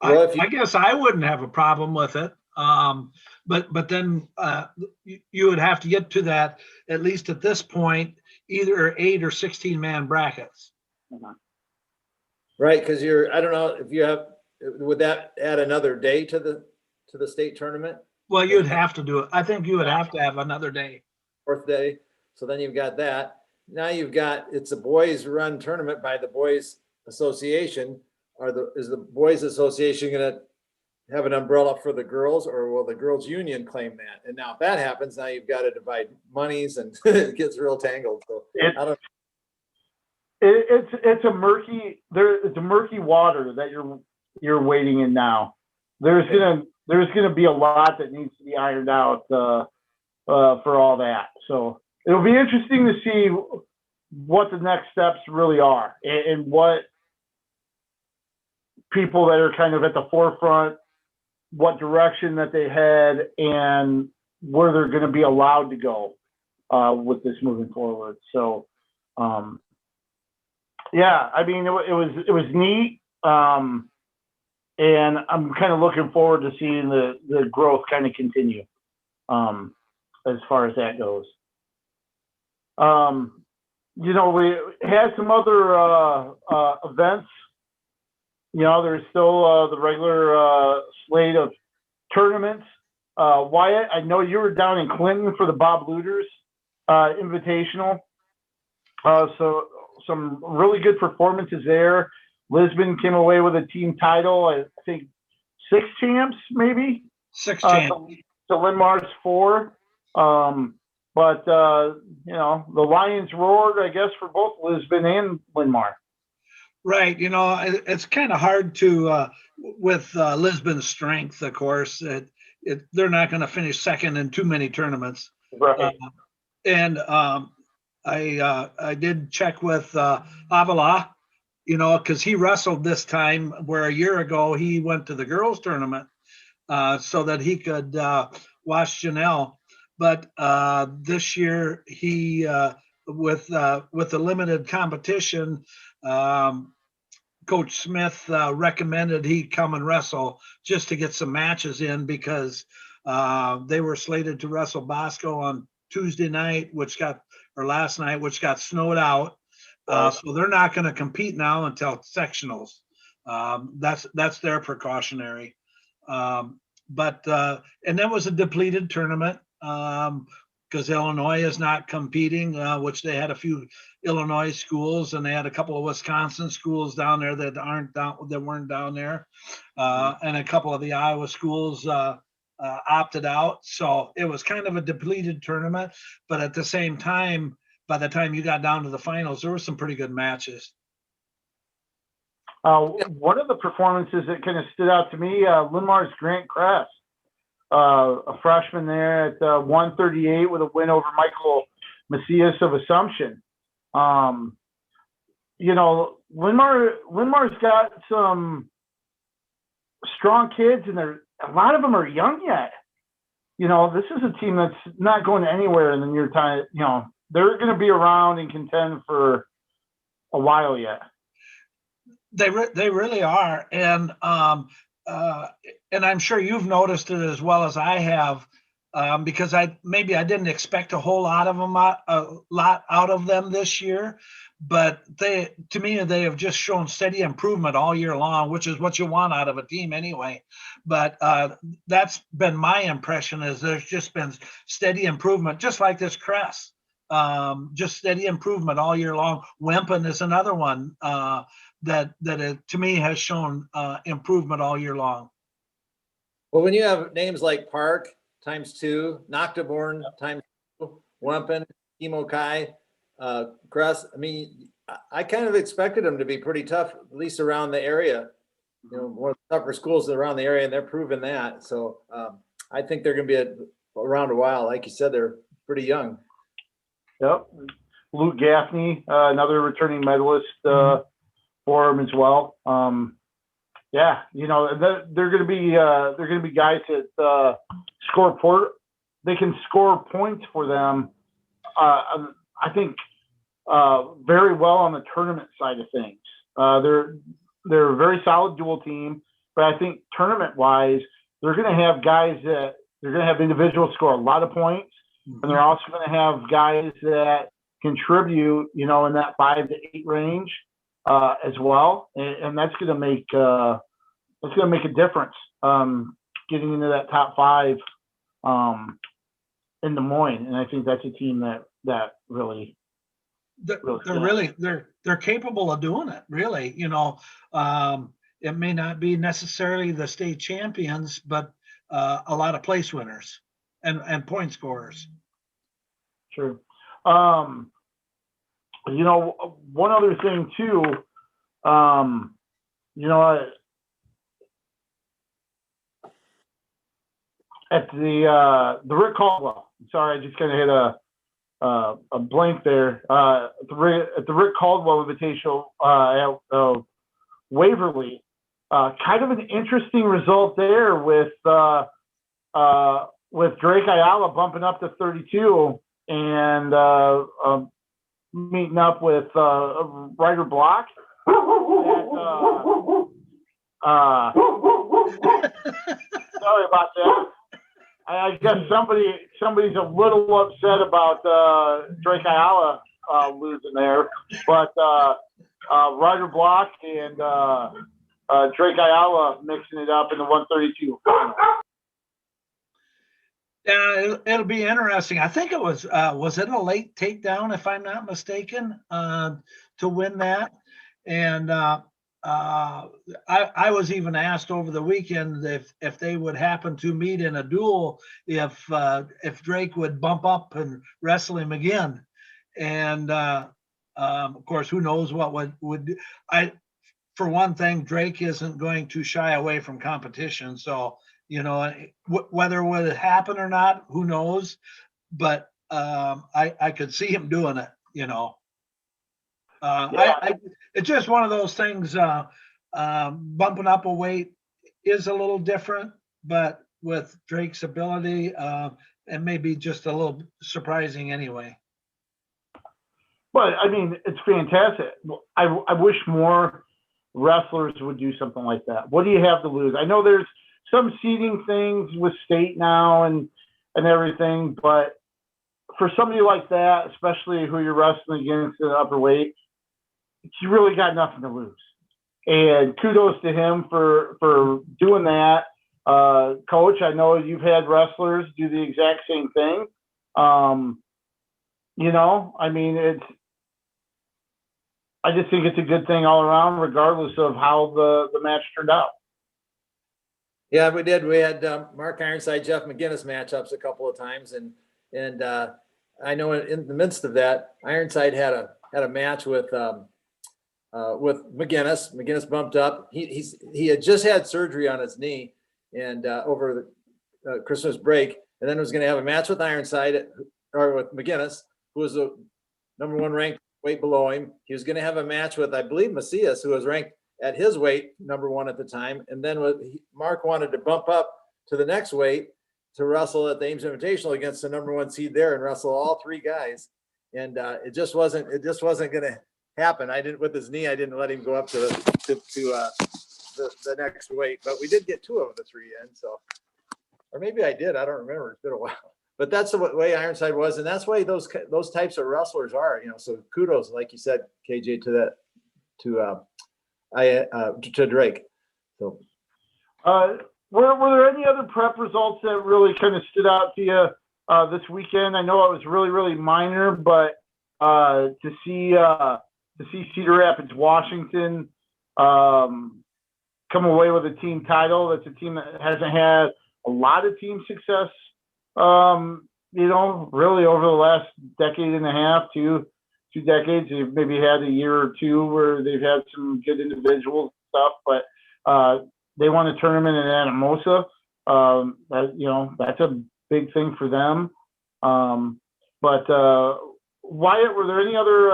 Well, if you- I guess I wouldn't have a problem with it. But then you would have to get to that, at least at this point, either 8 or 16 man brackets. Right, because I don't know if you have, would that add another day to the state tournament? Well, you'd have to do it. I think you would have to have another day. Fourth day, so then you've got that. Now it's a boys run tournament by the Boys Association. Is the Boys Association gonna have an umbrella for the girls, or will the girls union claim that? And now if that happens, now you've got to divide monies and it gets real tangled. So I don't. It's a murky water that you're wading in now. There's gonna be a lot that needs to be ironed out for all that. So it'll be interesting to see what the next steps really are and what people that are kind of at the forefront, what direction that they had, and where they're going to be allowed to go with this moving forward. So, yeah, I mean, it was neat, and I'm kind of looking forward to seeing the growth kind of continue as far as that goes. We had some other events. There's still the regular slate of tournaments. Wyatt, I know you were down in Clinton for the Bob Looters Invitational. So some really good performances there. Lisbon came away with a team title. I think 6 champs, maybe. 6 champs. To Linmar's 4. But the Lions roared, I guess, for both Lisbon and Linmar. Right. It's kind of hard to, with Lisbon's strength, of course, they're not going to finish second in too many tournaments. Right. And I did check with Avila, because he wrestled this time, where a year ago he went to the girls tournament so that he could watch Janelle. But this year he, with the limited competition, Coach Smith recommended he come and wrestle just to get some matches in, because they were slated to wrestle Bosco on Tuesday night, last night, which got snowed out. So they're not going to compete now until sectionals. That's their precautionary. And that was a depleted tournament. Because Illinois is not competing, which they had a few Illinois schools, and they had a couple of Wisconsin schools down there that weren't down there, and a couple of the Iowa schools opted out. So it was kind of a depleted tournament, but at the same time, by the time you got down to the finals, there were some pretty good matches. One of the performances that kind of stood out to me, Linmar's Grant Kress. A freshman there at 138 with a win over Michael Macias of Assumption. Linmar's got some strong kids, and a lot of them are young yet. This is a team that's not going anywhere in the near time. They're going to be around and contend for a while yet. They really are, and I'm sure you've noticed it as well as I have, because I didn't expect a whole lot of them, out of them this year, but they have just shown steady improvement all year long, which is what you want out of a team anyway. But that's been my impression, is there's just been steady improvement, just like this Crest, just steady improvement all year long. Wempen is another one that to me has shown improvement all year long. Well, when you have names like Park ×2, Noctiborn ×2, Wempen, Imokai, Kress, I mean, I kind of expected them to be pretty tough, at least around the area. one of the tougher schools around the area, and they're proving that. So I think they're going to be around a while. Like you said, they're pretty young. Yep. Luke Gaffney, another returning medalist for him as well. Yeah, they're going to be guys that they can score points for them. I think very well on the tournament side of things. They're a very solid dual team, but I think tournament wise, they're going to have guys that they're going to have individuals score a lot of points, and they're also going to have guys that contribute, in that 5 to 8 range as well, and that's going to make a difference getting into that top 5 in Des Moines, and I think that's a team that really. They're capable of doing it, really. It may not be necessarily the state champions, but a lot of place winners and point scorers. Sure. One other thing too, at the Rick Caldwell. Sorry, I just kind of hit a blank there. At the Rick Caldwell Invitational at Waverly, kind of an interesting result there with Drake Ayala bumping up to 32 and meeting up with Ryder Block. Sorry about that. I guess somebody's a little upset about Drake Ayala losing there, but Ryder Block and Drake Ayala mixing it up in the 132 final. Yeah, it'll be interesting. I think it was it a late takedown, if I'm not mistaken, to win that? And I was even asked over the weekend if they would happen to meet in a duel, if Drake would bump up and wrestle him again. And of course, who knows what would I. For one thing, Drake isn't going to shy away from competition. So, whether it would happen or not, who knows? But I could see him doing it, Yeah. It's just one of those things. Bumping up a weight is a little different, but with Drake's ability, it may be just a little surprising anyway. But I mean, it's fantastic. I wish more wrestlers would do something like that. What do you have to lose? I know there's some seeding things with state now and everything, but for somebody like that, especially who you're wrestling against in the upper weight, you really got nothing to lose. And kudos to him for doing that. Coach, I know you've had wrestlers do the exact same thing. I mean, I just think it's a good thing all around, regardless of how the match turned out. Yeah, we did. We had Mark Ironside, Jeff McGinnis matchups a couple of times, and I know in the midst of that, Ironside had a match with McGinnis. McGinnis bumped up. He had just had surgery on his knee, and over the Christmas break, and then was going to have a match with Ironside or with McGinnis, who was the number 1 ranked weight below him. He was going to have a match with, I believe, Macias, who was ranked at his weight, number 1 at the time. And then Mark wanted to bump up to the next weight to wrestle at the Ames Invitational against the number 1 seed there and wrestle all 3 guys. And it just wasn't going to happen. With his knee, I didn't let him go up to the next weight, but we did get 2 of the 3 in. So, or maybe I did. I don't remember. It's been a while. But that's the way Ironside was, and that's why those types of wrestlers are. So kudos, like you said, KJ, to Drake. So, were there any other prep results that really kind of stood out to you this weekend? I know it was really, really minor, but to see Cedar Rapids, Washington come away with a team title. That's a team that hasn't had a lot of team success. Really over the last decade and a half, two decades, they've maybe had a year or two where they've had some good individual stuff, but they won a tournament in Anamosa. That's a big thing for them. But Wyatt, were there any other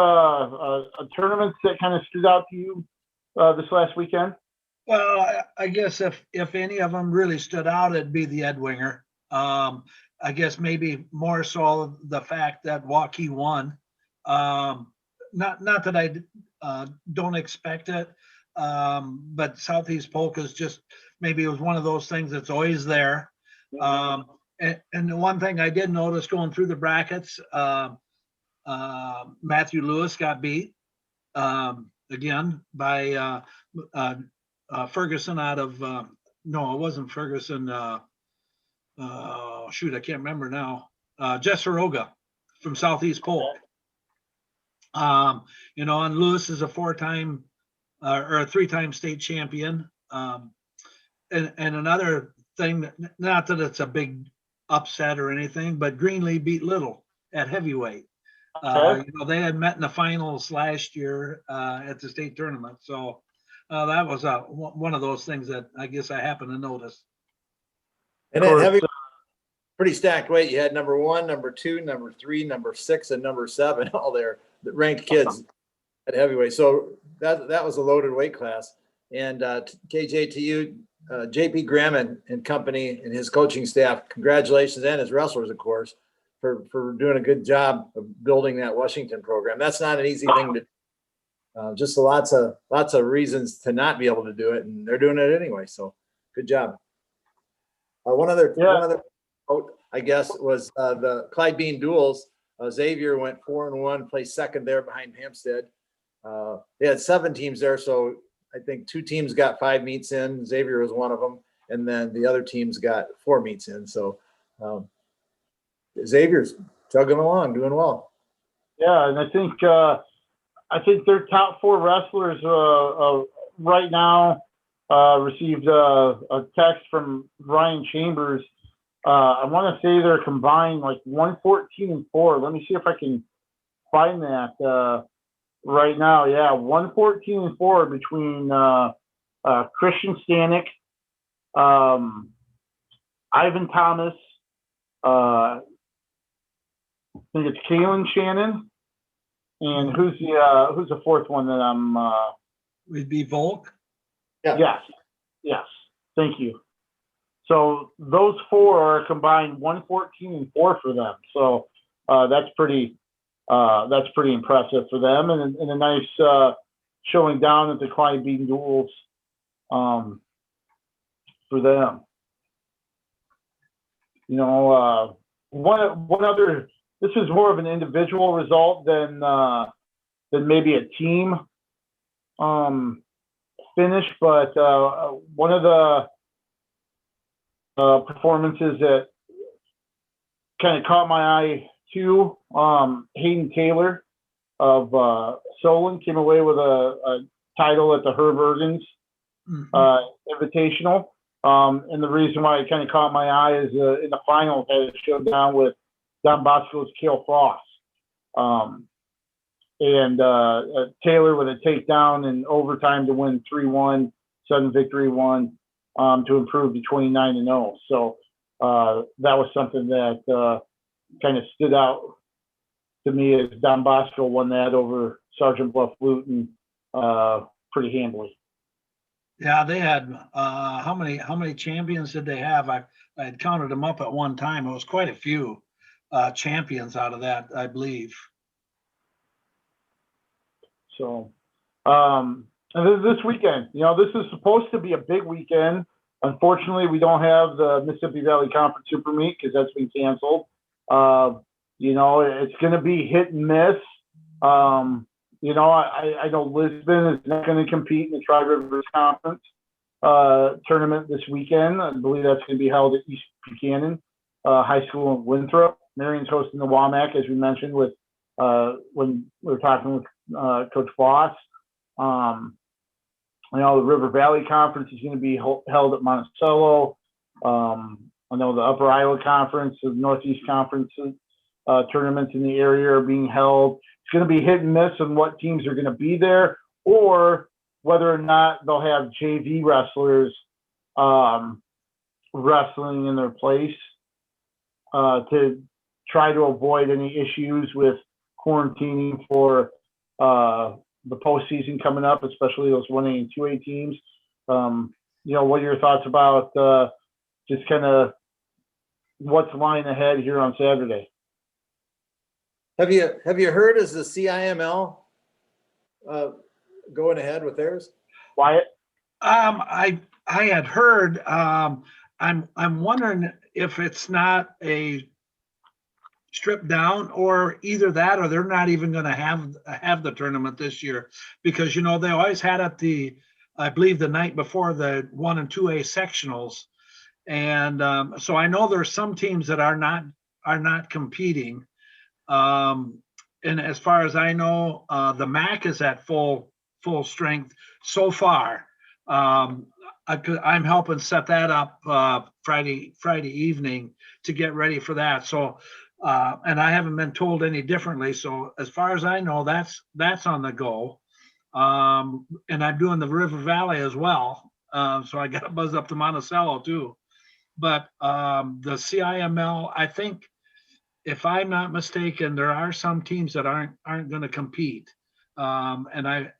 tournaments that kind of stood out to you this last weekend? Well, I guess if any of them really stood out, it'd be the Edwinger. I guess maybe more so the fact that Waukee won. Not that I don't expect it, but Southeast Polka's just maybe it was one of those things that's always there. And the one thing I did notice going through the brackets, Matthew Lewis got beat again by Ferguson out of no, it wasn't Ferguson. Shoot, I can't remember now. Jesseroga from Southeast Polk. And Lewis is a 4-time or a 3-time state champion. And another thing, not that it's a big upset or anything, but Greenlee beat Little at heavyweight. They had met in the finals last year at the state tournament. So that was one of those things that I guess I happened to notice. And at heavy, pretty stacked weight. You had number 1, number 2, number 3, number 6, and number 7 all there, the ranked kids at heavyweight. So that was a loaded weight class. And KJ, to you, JP Graham and company and his coaching staff, congratulations, and his wrestlers, of course, for doing a good job of building that Washington program. That's not an easy thing to do. Just lots of reasons to not be able to do it, and they're doing it anyway. So good job. One other note, I guess, was the Clyde Bean duels. Xavier went 4-1, placed second there behind Hampstead. They had 7 teams there, so I think 2 teams got 5 meets in. Xavier was one of them, and then the other teams got 4 meets in. So Xavier's chugging along, doing well. Yeah, and I think their top 4 wrestlers right now received a text from Ryan Chambers. I want to say they're combined like 114-4. Let me see if I can find that right now. Yeah, 114-4 between Christian Stanek, Ivan Thomas, I think it's Kalen Shannon, and who's the 4th one that I'm? Would be Volk. Yeah. Yes. Thank you. So those 4 are combined 114-4 for them. So that's pretty impressive for them, and a nice showing down at the Clyde Bean duels for them. One other. This is more of an individual result than maybe a team finish, but one of the performances that kind of caught my eye too, Hayden Taylor of Solon came away with a title at the Herb Ergens Invitational. And the reason why it kind of caught my eye is in the finals had a showdown with Don Bosco's Cale Frost. And Taylor with a takedown in overtime to win 3-1, sudden victory 1, to improve to 29-0. So that was something that kind of stood out to me as Don Bosco won that over Sergeant Bluff Luton pretty handily. Yeah, they had how many champions did they have? I had counted them up at one time. It was quite a few champions out of that, I believe. So, and this weekend, this is supposed to be a big weekend. Unfortunately, we don't have the Mississippi Valley Conference Super Meet because that's been canceled. It's going to be hit and miss. I know Lisbon is not going to compete in the Tri-Rivers Conference tournament this weekend. I believe that's going to be held at East Buchanan High School in Winthrop. Marion's hosting the WAMAC, as we mentioned, with when we were talking with Coach Voss. The River Valley Conference is going to be held at Monticello. I know the Upper Iowa Conference, the Northeast Conference tournaments in the area are being held. It's going to be hit and miss on what teams are going to be there or whether or not they'll have JV wrestlers wrestling in their place to try to avoid any issues with quarantining for the postseason coming up, especially those 1A and 2A teams. What are your thoughts about just kind of what's lying ahead here on Saturday? Have you heard, is the CIML going ahead with theirs? Wyatt? I had heard. I'm wondering if it's not a stripped down, or either that, or they're not even going to have the tournament this year, because they always had it I believe the night before the 1 and 2A sectionals, and so I know there's some teams that are not competing. And as far as I know, the MAC is at full strength so far. I'm helping set that up Friday evening to get ready for that. So, and I haven't been told any differently. So as far as I know, that's on the go. And I'm doing the River Valley as well. So I got to buzz up to Monticello too. But the CIML, I think, if I'm not mistaken, there are some teams that aren't going to compete. And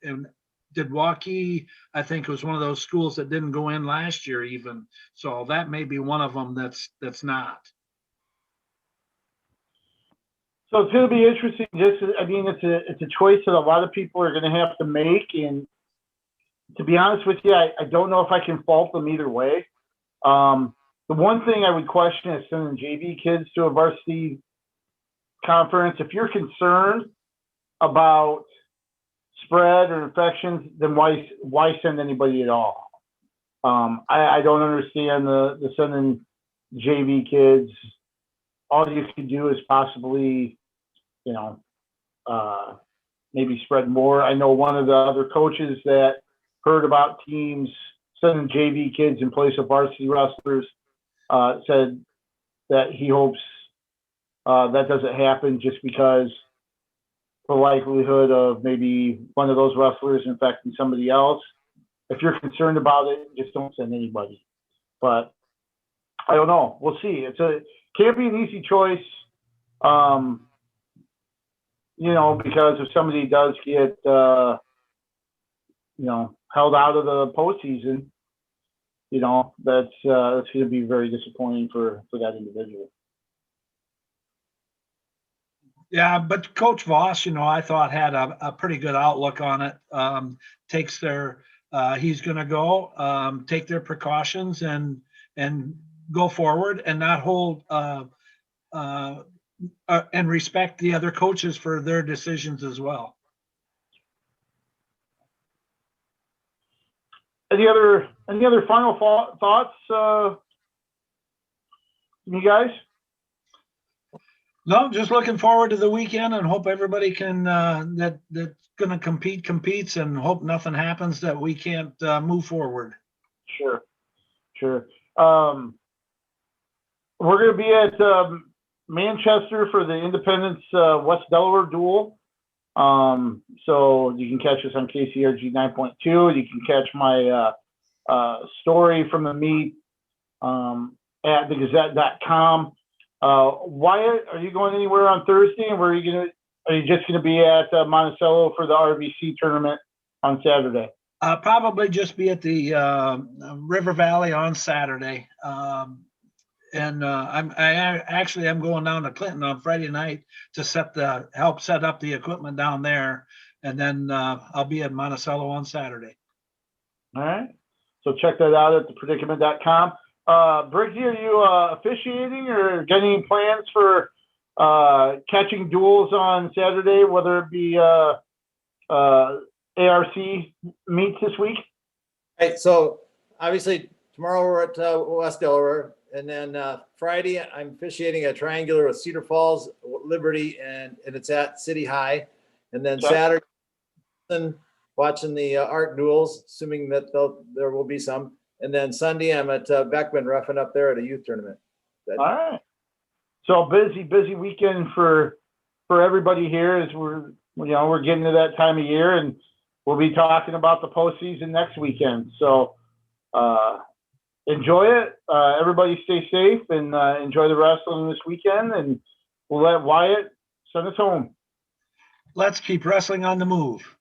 Milwaukee, I think, was one of those schools that didn't go in last year even. So that may be one of them that's not. So it's going to be interesting. It's a choice that a lot of people are going to have to make. And to be honest with you, I don't know if I can fault them either way. The one thing I would question is sending JV kids to a varsity conference. If you're concerned about spread or infections, then why send anybody at all? I don't understand the sending JV kids. All you can do is possibly, maybe spread more. I know one of the other coaches that heard about teams sending JV kids in place of varsity wrestlers said that he hopes that doesn't happen, just because the likelihood of maybe one of those wrestlers infecting somebody else. If you're concerned about it, just don't send anybody. But I don't know. We'll see. Can't be an easy choice, because if somebody does get, held out of the postseason, that's going to be very disappointing for that individual. Yeah, but Coach Voss, I thought had a pretty good outlook on it. He's going to go take their precautions and go forward and not hold and respect the other coaches for their decisions as well. Any other final thoughts, you guys? No, just looking forward to the weekend and hope everybody can that's going to competes, and hope nothing happens that we can't move forward. Sure. We're going to be at Manchester for the Independence West Delaware Duel. So you can catch us on KCRG 9.2. You can catch my story from the meet at thegazette.com. Wyatt, are you going anywhere on Thursday? And are you just going to be at Monticello for the RVC tournament on Saturday? Probably just be at the River Valley on Saturday. I'm going down to Clinton on Friday night to help set up the equipment down there, and then I'll be at Monticello on Saturday. All right. So check that out at thepredicament.com. Briggsy, are you officiating or getting any plans for catching duels on Saturday, whether it be ARC meets this week? Right. So obviously tomorrow we're at West Delaware, and then Friday I'm officiating a triangular with Cedar Falls, Liberty, and it's at City High. And then Saturday, watching the ARC duels, assuming that there will be some. And then Sunday I'm at Beckman roughing up there at a youth tournament. All right. So busy weekend for everybody here as we're getting to that time of year, and we'll be talking about the postseason next weekend. So enjoy it. Everybody stay safe and enjoy the wrestling this weekend. And we'll let Wyatt send us home. Let's keep wrestling on the move.